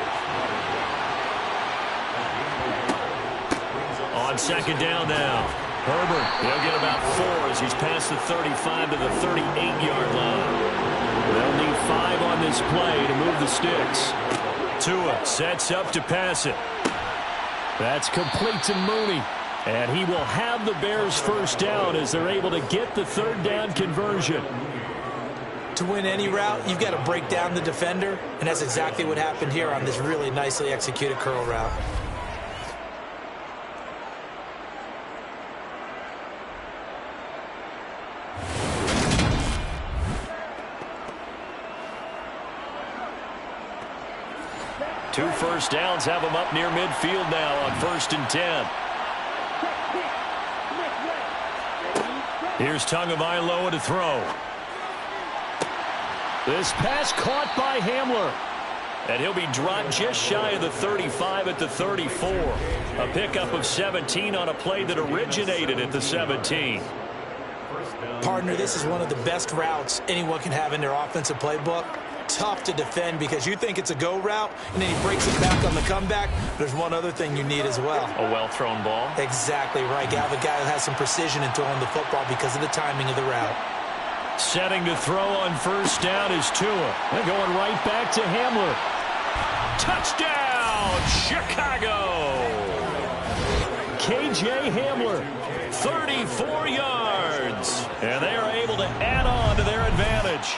S1: On 2nd down now. Herbert, he'll get about 4 as he's past the 35 to the 38-yard line. They'll need 5 on this play to move the sticks. Tua sets up to pass it. That's complete to Mooney. And he will have the Bears' 1st down as they're able to get the 3rd down conversion.
S3: To win any route, you've got to break down the defender, and that's exactly what happened here on this really nicely executed curl route.
S1: Two 1st downs have them up near midfield now on 1st and 10. Here's Tagovailoa to throw. This pass caught by Hamler. And he'll be dropped just shy of the 35 at the 34. A pickup of 17 on a play that originated at the 17.
S3: Partner, this is one of the best routes anyone can have in their offensive playbook. Tough to defend because you think it's a go route, and then he breaks it back on the comeback. There's one other thing you need as well.
S1: A well-thrown ball.
S3: Exactly right. You have a guy who has some precision in throwing the football because of the timing of the route.
S1: Setting to throw on 1st down is Tua. They're going right back to Hamler. Touchdown, Chicago! KJ Hamler, 34 yards. And they are able to add on to their advantage.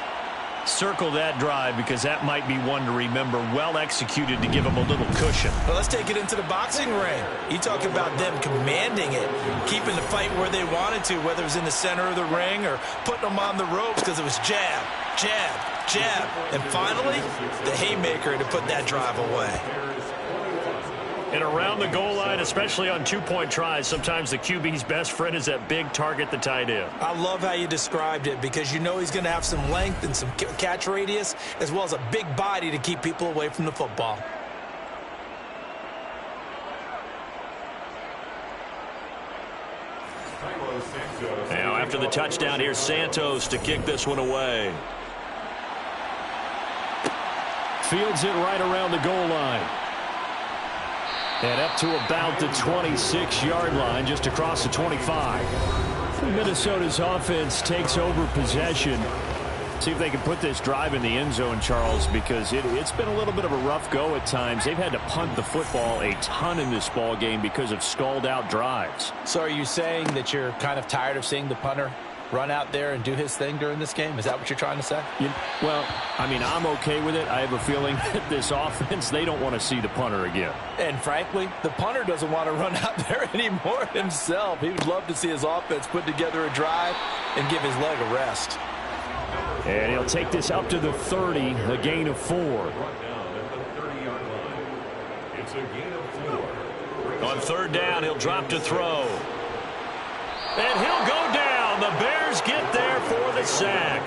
S1: circle that drive because that might be one to remember. Well executed to give them a little cushion.
S3: Well, let's take it into the boxing ring. You talk about them commanding it, keeping the fight where they wanted to, whether it was in the center of the ring or putting them on the ropes because it was jab, jab, jab. And finally, the haymaker to put that drive away.
S1: And around the goal line, especially on two-point tries, sometimes the QB's best friend is that big target, the tight end.
S3: I love how you described it because you know he's going to have some length and some catch radius as well as a big body to keep people away from the football.
S1: Now after the touchdown, here's Santos to kick this one away.
S2: Fields it right around the goal line. And up to about the 26-yard line, just across the 25. Minnesota's offense takes over possession. See if they can put this drive in the end zone, Charles, because it's been a little bit of a rough go at times. They've had to punt the football a ton in this ball game because of stalled-out drives.
S7: So are you saying that you're kind of tired of seeing the punter run out there and do his thing during this game? Is that what you're trying to say?
S2: Well, I mean, I'm okay with it. I have a feeling that this offense, they don't want to see the punter again.
S7: And frankly, the punter doesn't want to run out there anymore himself. He would love to see his offense put together a drive and give his leg a rest.
S2: And he'll take this up to the 30, a gain of 4.
S4: It's a gain of 4.
S1: On third down, he'll drop to throw. And he'll go down. The Bears get there for the sack.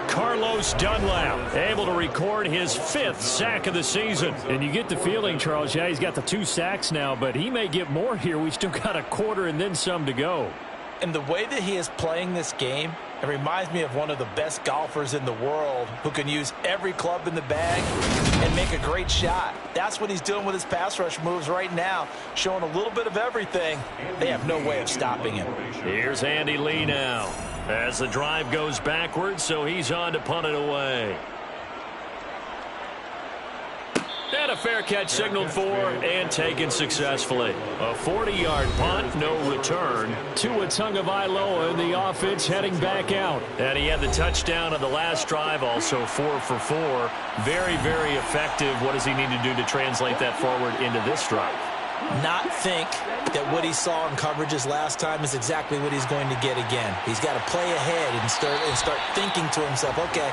S1: Carlos Dunlap able to record his 5th sack of the season.
S2: And you get the feeling, Charles, yeah, he's got the 2 sacks now, but he may get more here. We still got a quarter and then some to go.
S7: And the way that he is playing this game, it reminds me of one of the best golfers in the world who can use every club in the bag and make a great shot. That's what he's doing with his pass rush moves right now, showing a little bit of everything. They have no way of stopping him.
S1: Here's Andy Lee now as the drive goes backwards, so he's on to punt it away. And a fair catch signaled for and taken successfully. A 40-yard punt, no return.
S2: Tua Tagovailoa and the offense heading back out.
S1: And he had the touchdown on the last drive, also 4 for 4. Very, very effective. What does he need to do to translate that forward into this drive?
S3: Not think that what he saw in coverages last time is exactly what he's going to get again. He's got to play ahead and start thinking to himself, okay,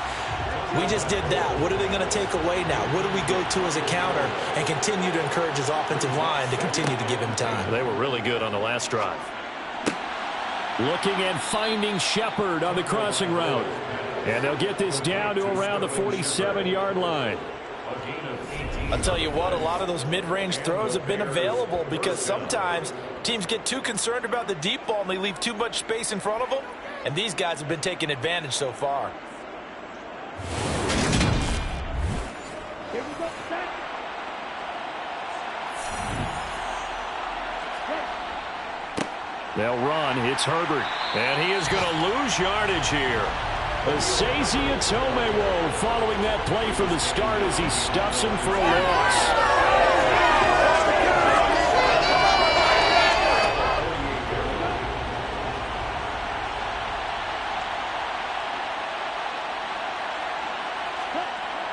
S3: we just did that. What are they going to take away now? What do we go to as a counter? And continue to encourage his offensive line to continue to give him time.
S1: They were really good on the last drive.
S2: Looking and finding Shepard on the crossing route. And they'll get this down to around the 47-yard line.
S7: I'll tell you what, a lot of those mid-range throws have been available because sometimes teams get too concerned about the deep ball and they leave too much space in front of them. And these guys have been taking advantage so far.
S2: They'll run. It's Herbert.
S1: And he is going to lose yardage here.
S2: Asazi Atomewo following that play from the start as he stuffs him for a loss.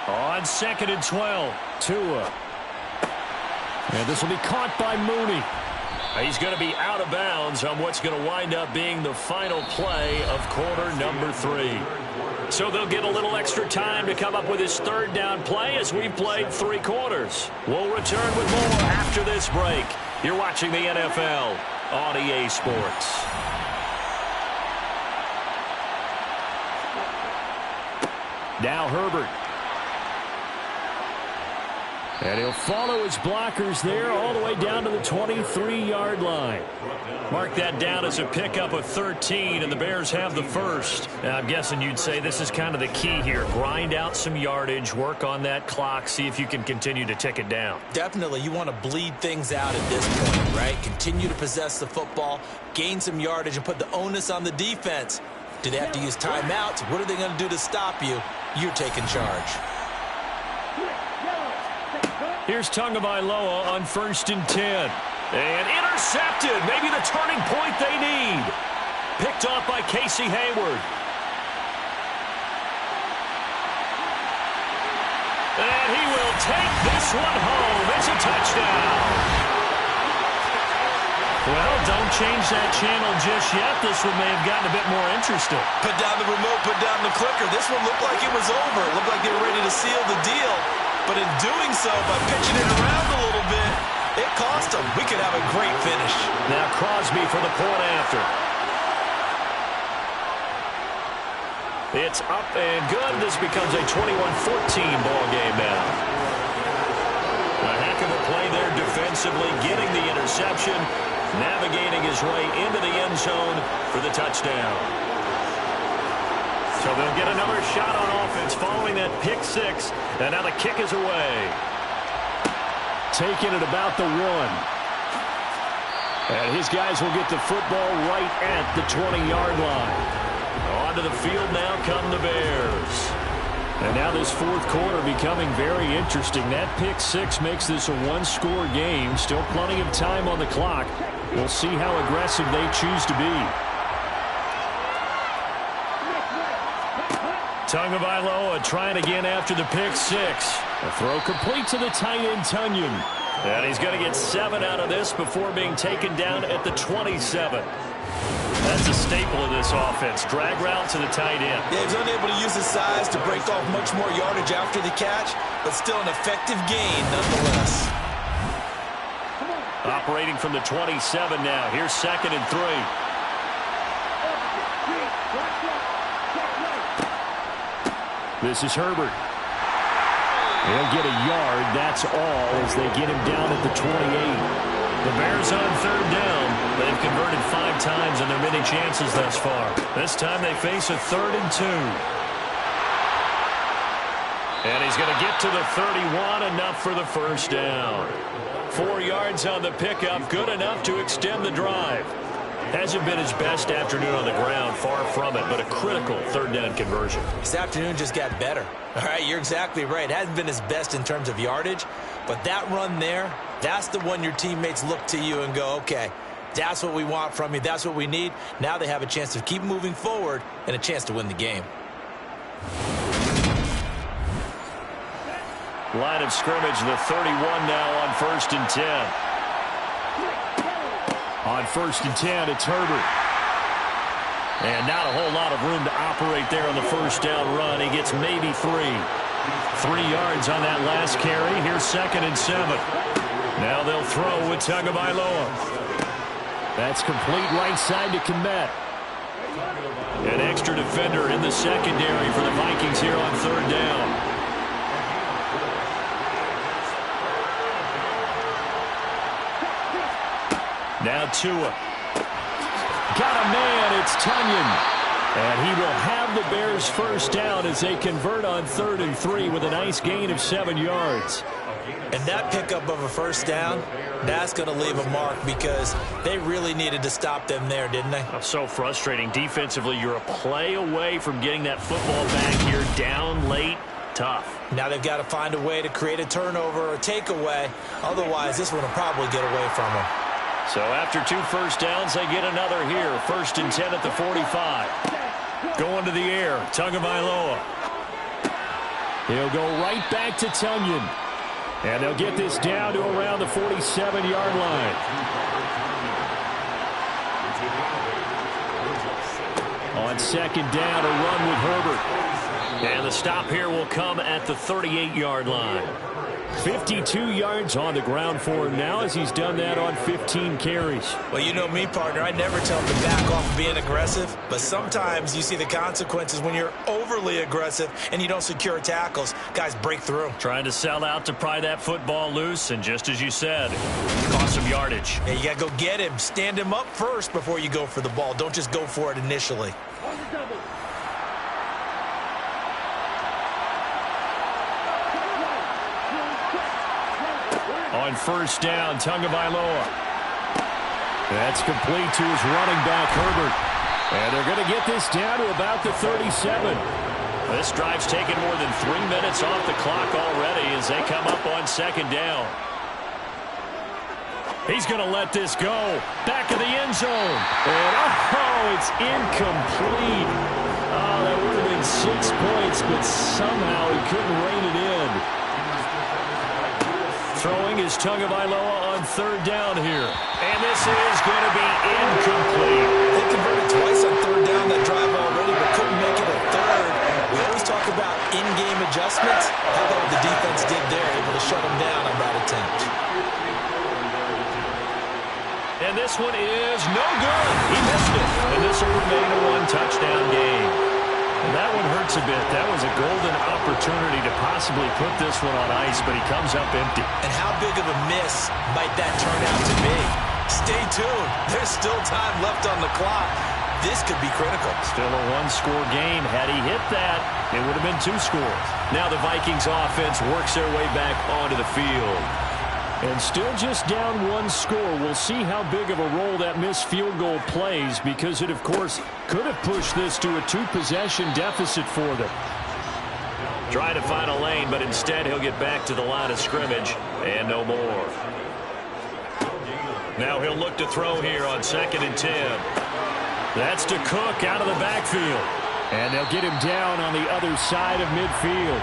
S1: On 2nd and 12.
S2: Tua. And this will be caught by Mooney.
S1: He's going to be out of bounds on what's going to wind up being the final play of quarter number 3. So they'll get a little extra time to come up with his third down play as we've played 3 quarters. We'll return with more after this break. You're watching the NFL on EA Sports.
S2: Now Herbert. And he'll follow his blockers there all the way down to the 23-yard line.
S1: Mark that down as a pickup of 13, and the Bears have the first. Now, I'm guessing you'd say this is kind of the key here. Grind out some yardage, work on that clock, see if you can continue to tick it down.
S3: Definitely, you want to bleed things out at this point, right? Continue to possess the football, gain some yardage, and put the onus on the defense. Do they have to use timeouts? What are they going to do to stop you? You're taking charge.
S1: Here's Tagovailoa on 1st and 10. And intercepted. Maybe the turning point they need. Picked off by Casey Hayward. And he will take this one home. It's a touchdown. Well, don't change that channel just yet. This one may have gotten a bit more interesting.
S3: Put down the remote, put down the clicker. This one looked like it was over. It looked like they were ready to seal the deal. But in doing so, by pitching it around a little bit, it cost them. We could have a great finish.
S1: Now Crosby for the point after. It's up and good. This becomes a 21-14 ball game now. A heck of a play there defensively, getting the interception, navigating his way into the end zone for the touchdown. So they'll get another shot on offense following that pick six, and now the kick is away. Taking it about the 1. And his guys will get the football right at the 20-yard line. Onto the field now come the Bears. And now this fourth quarter becoming very interesting. That pick six makes this a one-score game. Still plenty of time on the clock. We'll see how aggressive they choose to be. Tagovailoa trying again after the pick six. A throw complete to the tight end, Tunyon. And he's going to get 7 out of this before being taken down at the 27. That's a staple of this offense. Drag route to the tight end.
S3: Yeah, he was unable to use his size to break off much more yardage after the catch, but still an effective gain nonetheless.
S1: Operating from the 27 now. Here's 2nd and 3. This is Herbert. He'll get a yard. That's all as they get him down at the 28. The Bears on 3rd down. They've converted 5 times in their many chances thus far. This time they face a 3rd and 2. And he's going to get to the 31, enough for the first down. 4 yards on the pickup, good enough to extend the drive. Hasn't been his best afternoon on the ground, far from it, but a critical 3rd down conversion.
S3: This afternoon just got better. All right, you're exactly right. It hasn't been his best in terms of yardage, but that run there, that's the one your teammates look to you and go, okay, that's what we want from you. That's what we need. Now they have a chance to keep moving forward and a chance to win the game.
S1: Line of scrimmage, the 31 now on 1st and 10. On 1st and 10, it's Herbert. And not a whole lot of room to operate there on the first down run. He gets maybe 3. 3 yards on that last carry. Here's 2nd and 7. Now they'll throw with Tagovailoa. That's complete right side to Kmet. An extra defender in the secondary for the Vikings here on 3rd down. Now Tua. Got a man, it's Tunyon. And he will have the Bears first down as they convert on 3rd and 3 with a nice gain of 7 yards.
S3: And that pickup of a first down, that's going to leave a mark because they really needed to stop them there, didn't they?
S1: So frustrating. Defensively, you're a play away from getting that football back here down late. Tough.
S3: Now they've got to find a way to create a turnover or a takeaway. Otherwise, this one will probably get away from them.
S1: So after 2 first downs, they get another here. 1st and 10 at the 45. Going to the air, Tagovailoa. He'll go right back to Tunyon. And they'll get this down to around the 47-yard line. On 2nd down, a run with Herbert. And the stop here will come at the 38-yard line. 52 yards on the ground for him now as he's done that on 15 carries.
S3: Well, you know me, partner. I never tell him to back off of being aggressive, but sometimes you see the consequences when you're overly aggressive and you don't secure tackles. Guys break through.
S1: Trying to sell out to pry that football loose, and just as you said, cost some yardage.
S3: Yeah, you got to go get him. Stand him up first before you go for the ball. Don't just go for it initially.
S1: On 1st down, Tagovailoa. That's complete to his running back, Herbert. And they're going to get this down to about the 37. This drive's taken more than 3 minutes off the clock already as they come up on 2nd down. He's going to let this go. Back of the end zone. And, oh, it's incomplete. Oh, that would have been 6 points, but somehow he couldn't rein it in. Throwing is Tagovailoa on third down here. And this is going to be incomplete.
S3: They converted twice on third down that drive already, but couldn't make it a third. We always talk about in-game adjustments. How about what the defense did there, able to shut them down on that attempt.
S1: And this one is no good. He missed it. And this will remain a one-touchdown game. And that one hurts a bit. That was a golden opportunity to possibly put this one on ice, but he comes up empty.
S3: And how big of a miss might that turn out to be? Stay tuned. There's still time left on the clock. This could be critical.
S1: Still a one-score game. Had he hit that, it would have been 2 scores. Now the Vikings offense works their way back onto the field.
S2: And still just down 1 score. We'll see how big of a role that missed field goal plays, because it, of course, could have pushed this to a 2-possession deficit for them.
S1: Trying to find a lane, but instead he'll get back to the line of scrimmage and no more. Now he'll look to throw here on 2nd and 10. That's to Cook out of the backfield.
S2: And they'll get him down on the other side of midfield.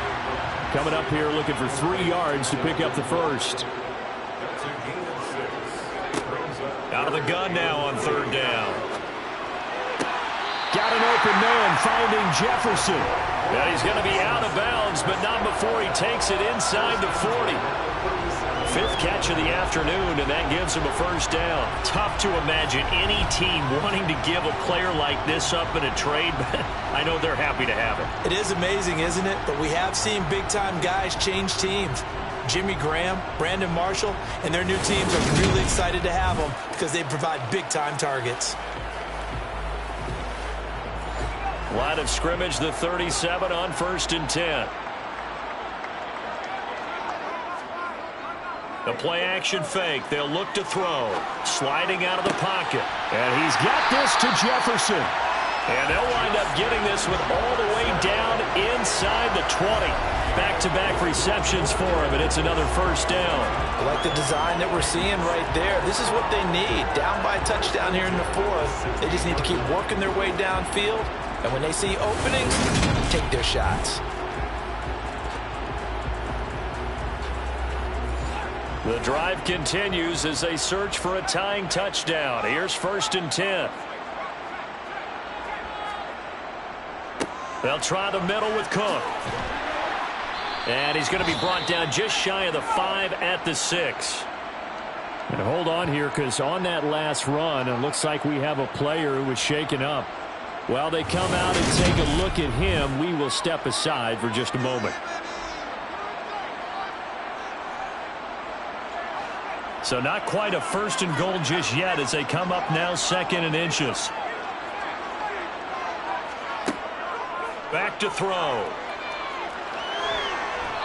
S2: Coming up here looking for 3 yards to pick up the first.
S1: Out of the gun now on 3rd down.
S2: Got an open man finding Jefferson.
S1: And he's going to be out of bounds, but not before he takes it inside the 40. 5th catch of the afternoon, and that gives him a first down. Tough to imagine any team wanting to give a player like this up in a trade, but I know they're happy to have it.
S3: It is amazing, isn't it? But we have seen big-time guys change teams. Jimmy Graham, Brandon Marshall, and their new teams are really excited to have them because they provide big-time targets.
S1: Line of scrimmage, the 37 on 1st and 10. The play-action fake. They'll look to throw. Sliding out of the pocket.
S2: And he's got this to Jefferson.
S1: And they'll wind up getting this one all the way down inside the 20. Back-to-back receptions for him, and it's another first down.
S3: I like the design that we're seeing right there. This is what they need. Down by a touchdown here in the 4th. They just need to keep working their way downfield. And when they see openings, take their shots.
S1: The drive continues as they search for a tying touchdown. Here's 1st and 10. They'll try the middle with Cook. And he's going to be brought down just shy of the 5 at the 6.
S2: And hold on here, because on that last run, it looks like we have a player who was shaken up. While they come out and take a look at him, we will step aside for just a moment.
S1: So not quite a 1st and goal just yet as they come up now 2nd and inches. Back to throw.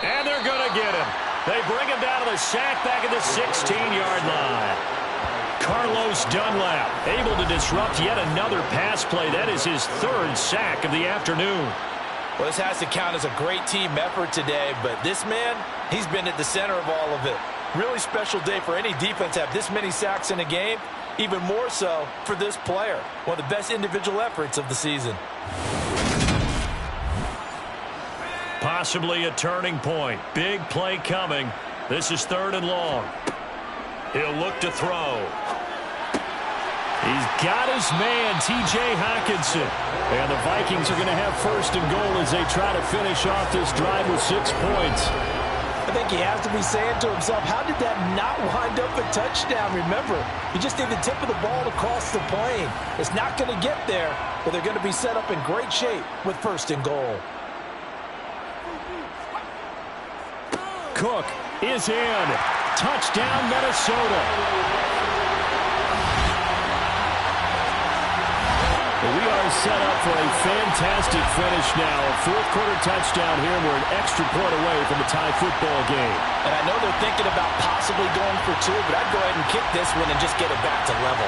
S1: And they're going to get him. They bring him down to the sack back at the 16-yard line. Carlos Dunlap able to disrupt yet another pass play. That is his 3rd sack of the afternoon.
S3: Well, this has to count as a great team effort today, but this man, he's been at the center of all of it. Really special day for any defense to have this many sacks in a game. Even more so for this player. One of the best individual efforts of the season.
S1: Possibly a turning point. Big play coming. This is 3rd and long. He'll look to throw.
S2: He's got his man, T.J. Hockenson. And the Vikings are going to have 1st and goal as they try to finish off this drive with 6 points.
S3: I think he has to be saying to himself, how did that not wind up a touchdown? Remember, you just need the tip of the ball to cross the plane. It's not going to get there, but they're going to be set up in great shape with 1st and goal.
S2: Cook is in. Touchdown, Minnesota. We are set up for a fantastic finish now. A 4th quarter touchdown here. We're an extra point away from a tie football game.
S3: And I know they're thinking about possibly going for 2, but I'd go ahead and kick this one and just get it back to level.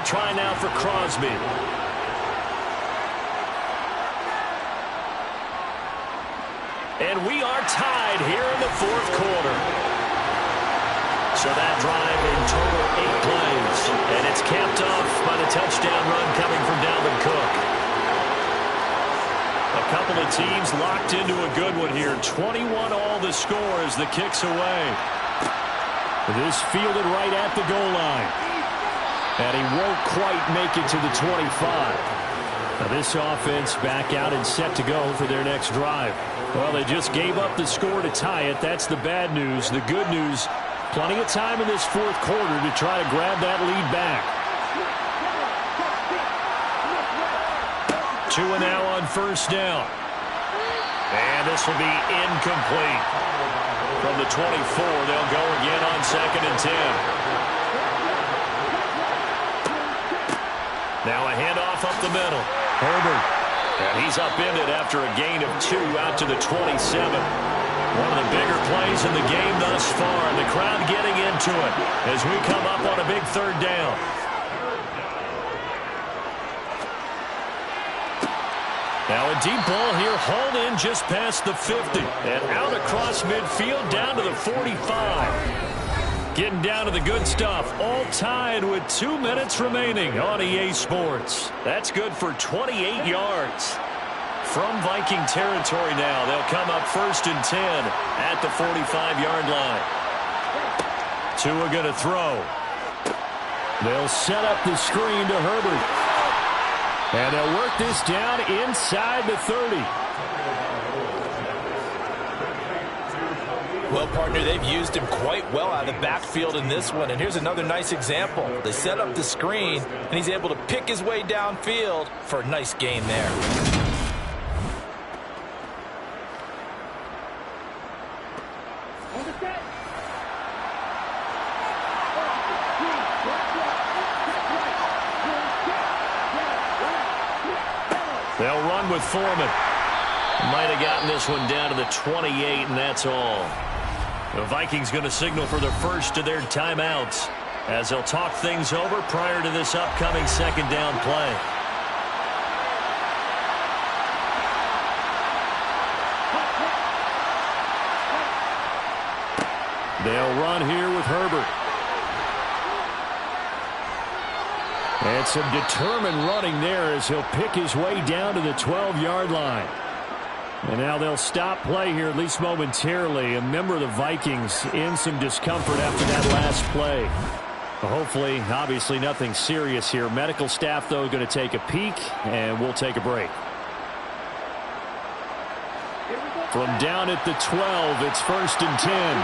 S1: Try now for Crosby. And we are tied here in the fourth quarter. So that drive in total 8 plays. And it's capped off by the touchdown run coming from Dalvin Cook. A couple of teams locked into a good one here. 21 all the score as the kick's away. This fielded right at the goal line. And he won't quite make it to the 25. Now this offense back out and set to go for their next drive. Well, they just gave up the score to tie it. That's the bad news. The good news, plenty of time in this fourth quarter to try to grab that lead back. 2 now on first down. And this will be incomplete. From the 24, they'll go again on 2nd and 10. Now a handoff up the middle. Herbert. And he's upended after a gain of 2 out to the 27. One of the bigger plays in the game thus far. And the crowd getting into it as we come up on a big 3rd down. Now a deep ball here, hauled in just past the 50. And out across midfield down to the 45. Getting down to the good stuff, all tied with 2 minutes remaining on EA Sports. That's good for 28 yards. From Viking territory now, they'll come up 1st and 10 at the 45-yard line. Tua going to throw. They'll set up the screen to Herbert. And they'll work this down inside the 30.
S7: Well, partner, they've used him quite well out of the backfield in this one. And here's another nice example. They set up the screen, and he's able to pick his way downfield for a nice gain there.
S1: They'll run with Foreman. Might have gotten this one down to the 28, and that's all. The Vikings going to signal for the first of their timeouts as they'll talk things over prior to this upcoming 2nd down play. They'll run here with Herbert. And some determined running there as he'll pick his way down to the 12-yard line. And now they'll stop play here, at least momentarily. A member of the Vikings in some discomfort after that last play. Hopefully, obviously, nothing serious here. Medical staff, though, going to take a peek, and we'll take a break. From down at the 12, it's 1st and 10.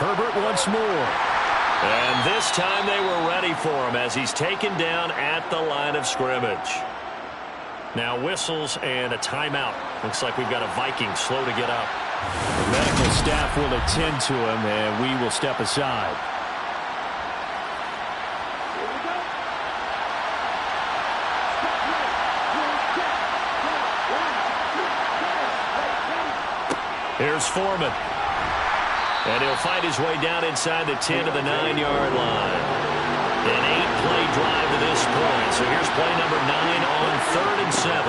S1: Herbert once more. And this time they were ready for him as he's taken down at the line of scrimmage. Now whistles and a timeout. Looks like we've got a Viking slow to get up. The medical staff will attend to him, and we will step aside. Here's Foreman. And he'll find his way down inside the 10 to the 9-yard line. An 8-play drive to this point. So here's play number 9 on 3rd and 7.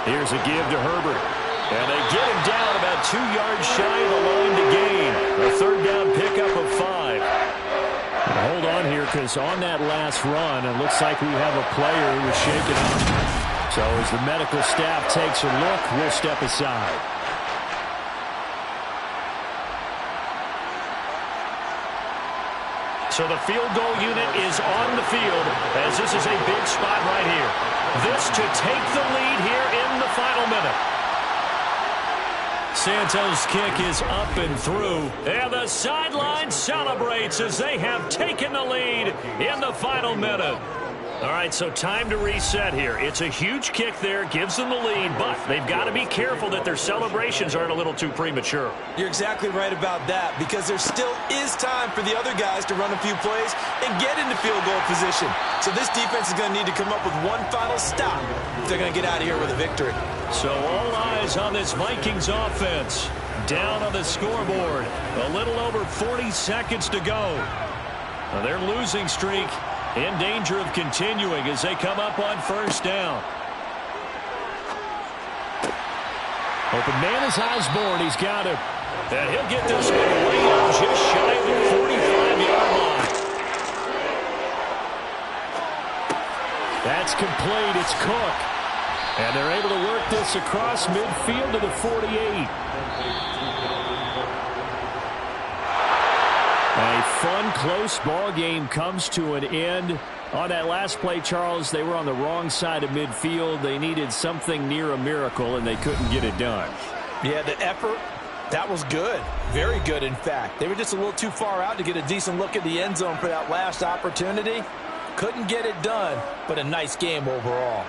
S1: Here's a give to Herbert. And they get him down about 2 yards shy of the line to gain. A 3rd down pickup of 5. And hold on here, because on that last run, it looks like we have a player who was shaken up. So as the medical staff takes a look, we'll step aside. So the field goal unit is on the field as this is a big spot right here. This to take the lead here in the final minute. Santos' kick is up and through. And the sideline celebrates as they have taken the lead in the final minute. All right, so time to reset here. It's a huge kick there, gives them the lead, but they've got to be careful that their celebrations aren't a little too premature.
S3: You're exactly right about that, because there still is time for the other guys to run a few plays and get into field goal position. So this defense is going to need to come up with one final stop if they're going to get out of here with a victory.
S1: So all eyes on this Vikings offense. Down on the scoreboard. A little over 40 seconds to go. Well, their losing streak in danger of continuing as they come up on first down.
S2: Open man is Osborne. He's got him.
S1: And he'll get this one way up just shy of the 45-yard line.
S2: That's complete. It's Cook. And they're able to work this across midfield to the 48. A fun, close ball game comes to an end. On that last play, Charles, they were on the wrong side of midfield. They needed something near a miracle, and they couldn't get it done.
S7: Yeah, the effort, that was good. Very good, in fact. They were just a little too far out to get a decent look at the end zone for that last opportunity. Couldn't get it done, but a nice game overall.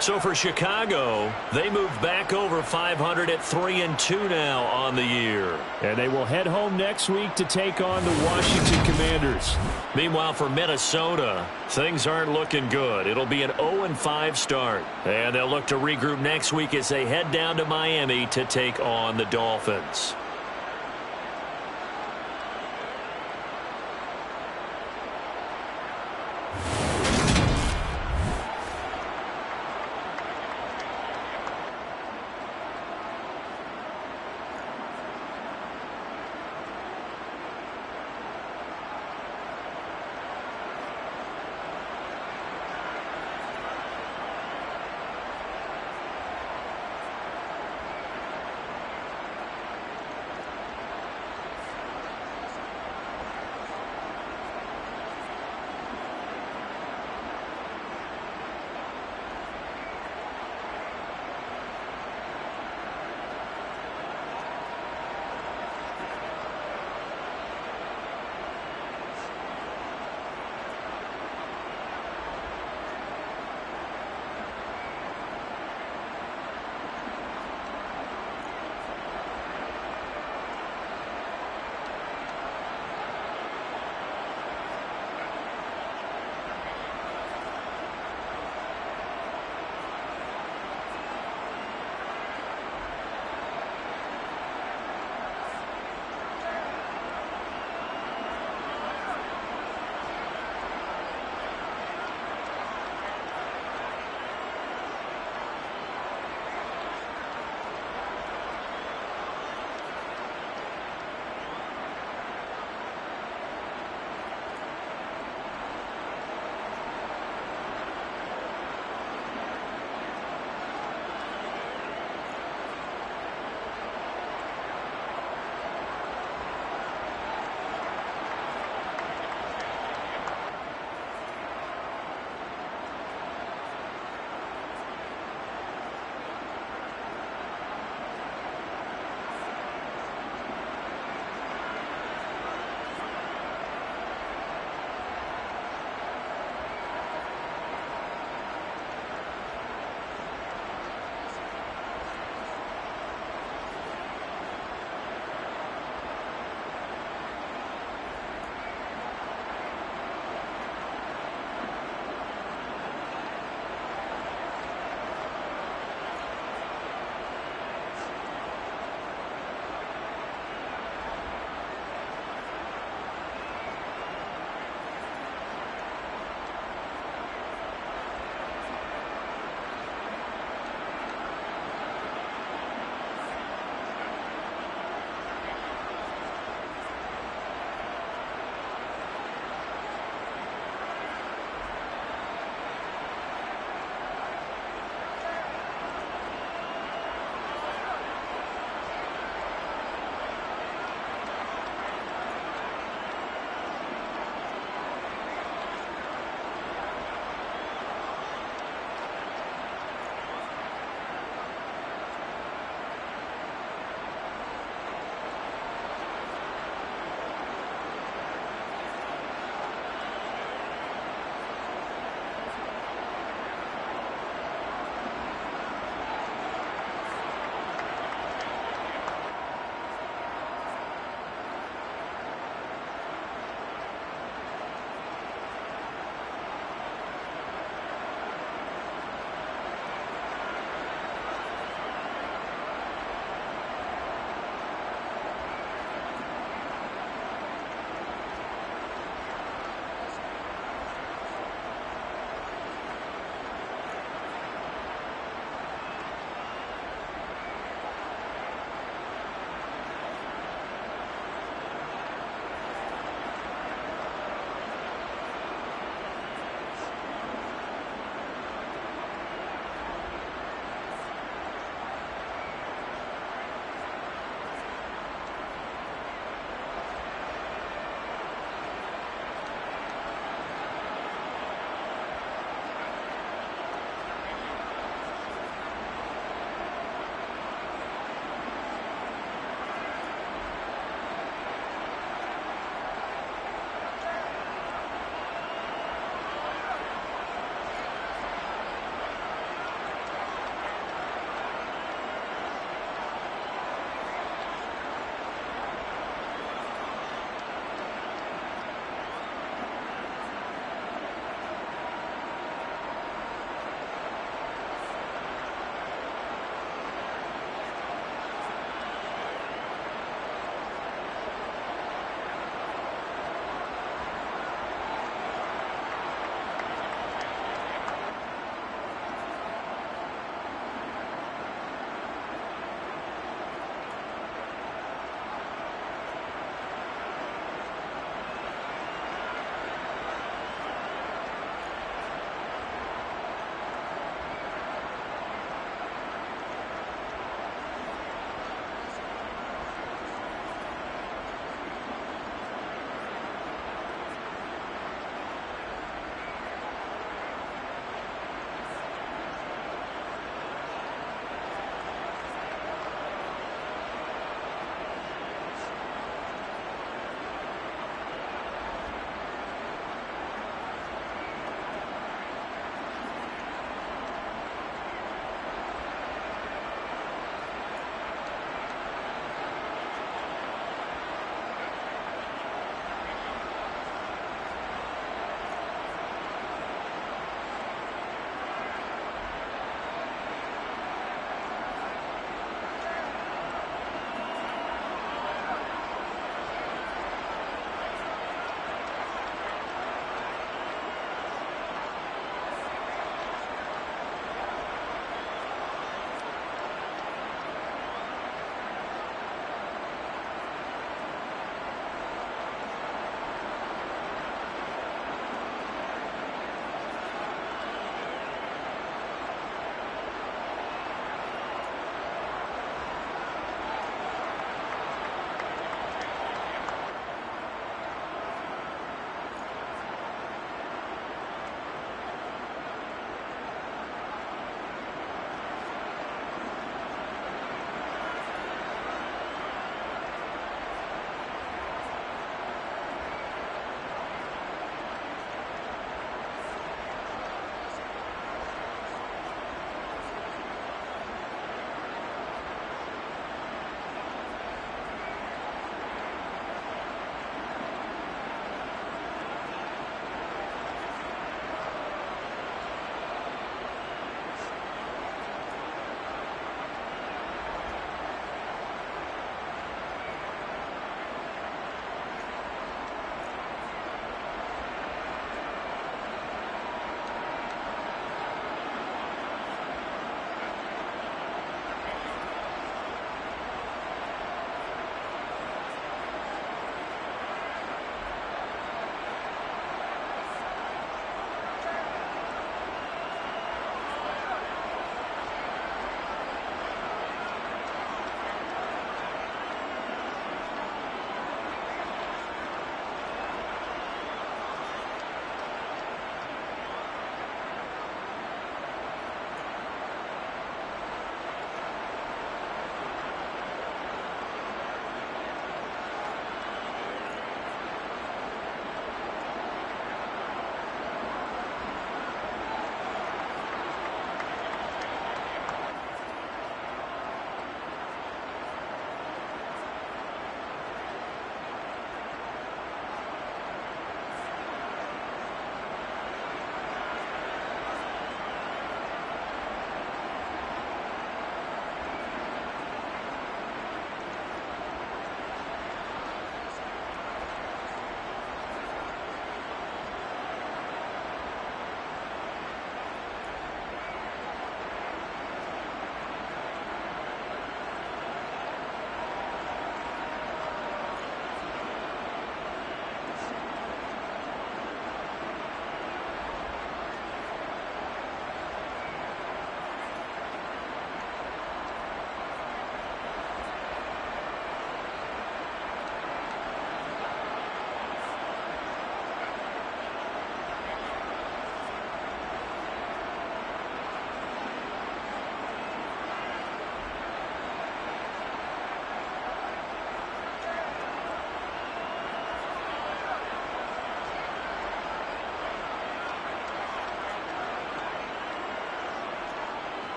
S1: So for Chicago, they move back over 500 at 3-2 now on the year.
S2: And they will head home next week to take on the Washington Commanders.
S1: Meanwhile, for Minnesota, things aren't looking good. It'll be an 0-5 start. And they'll look to regroup next week as they head down to Miami to take on the Dolphins.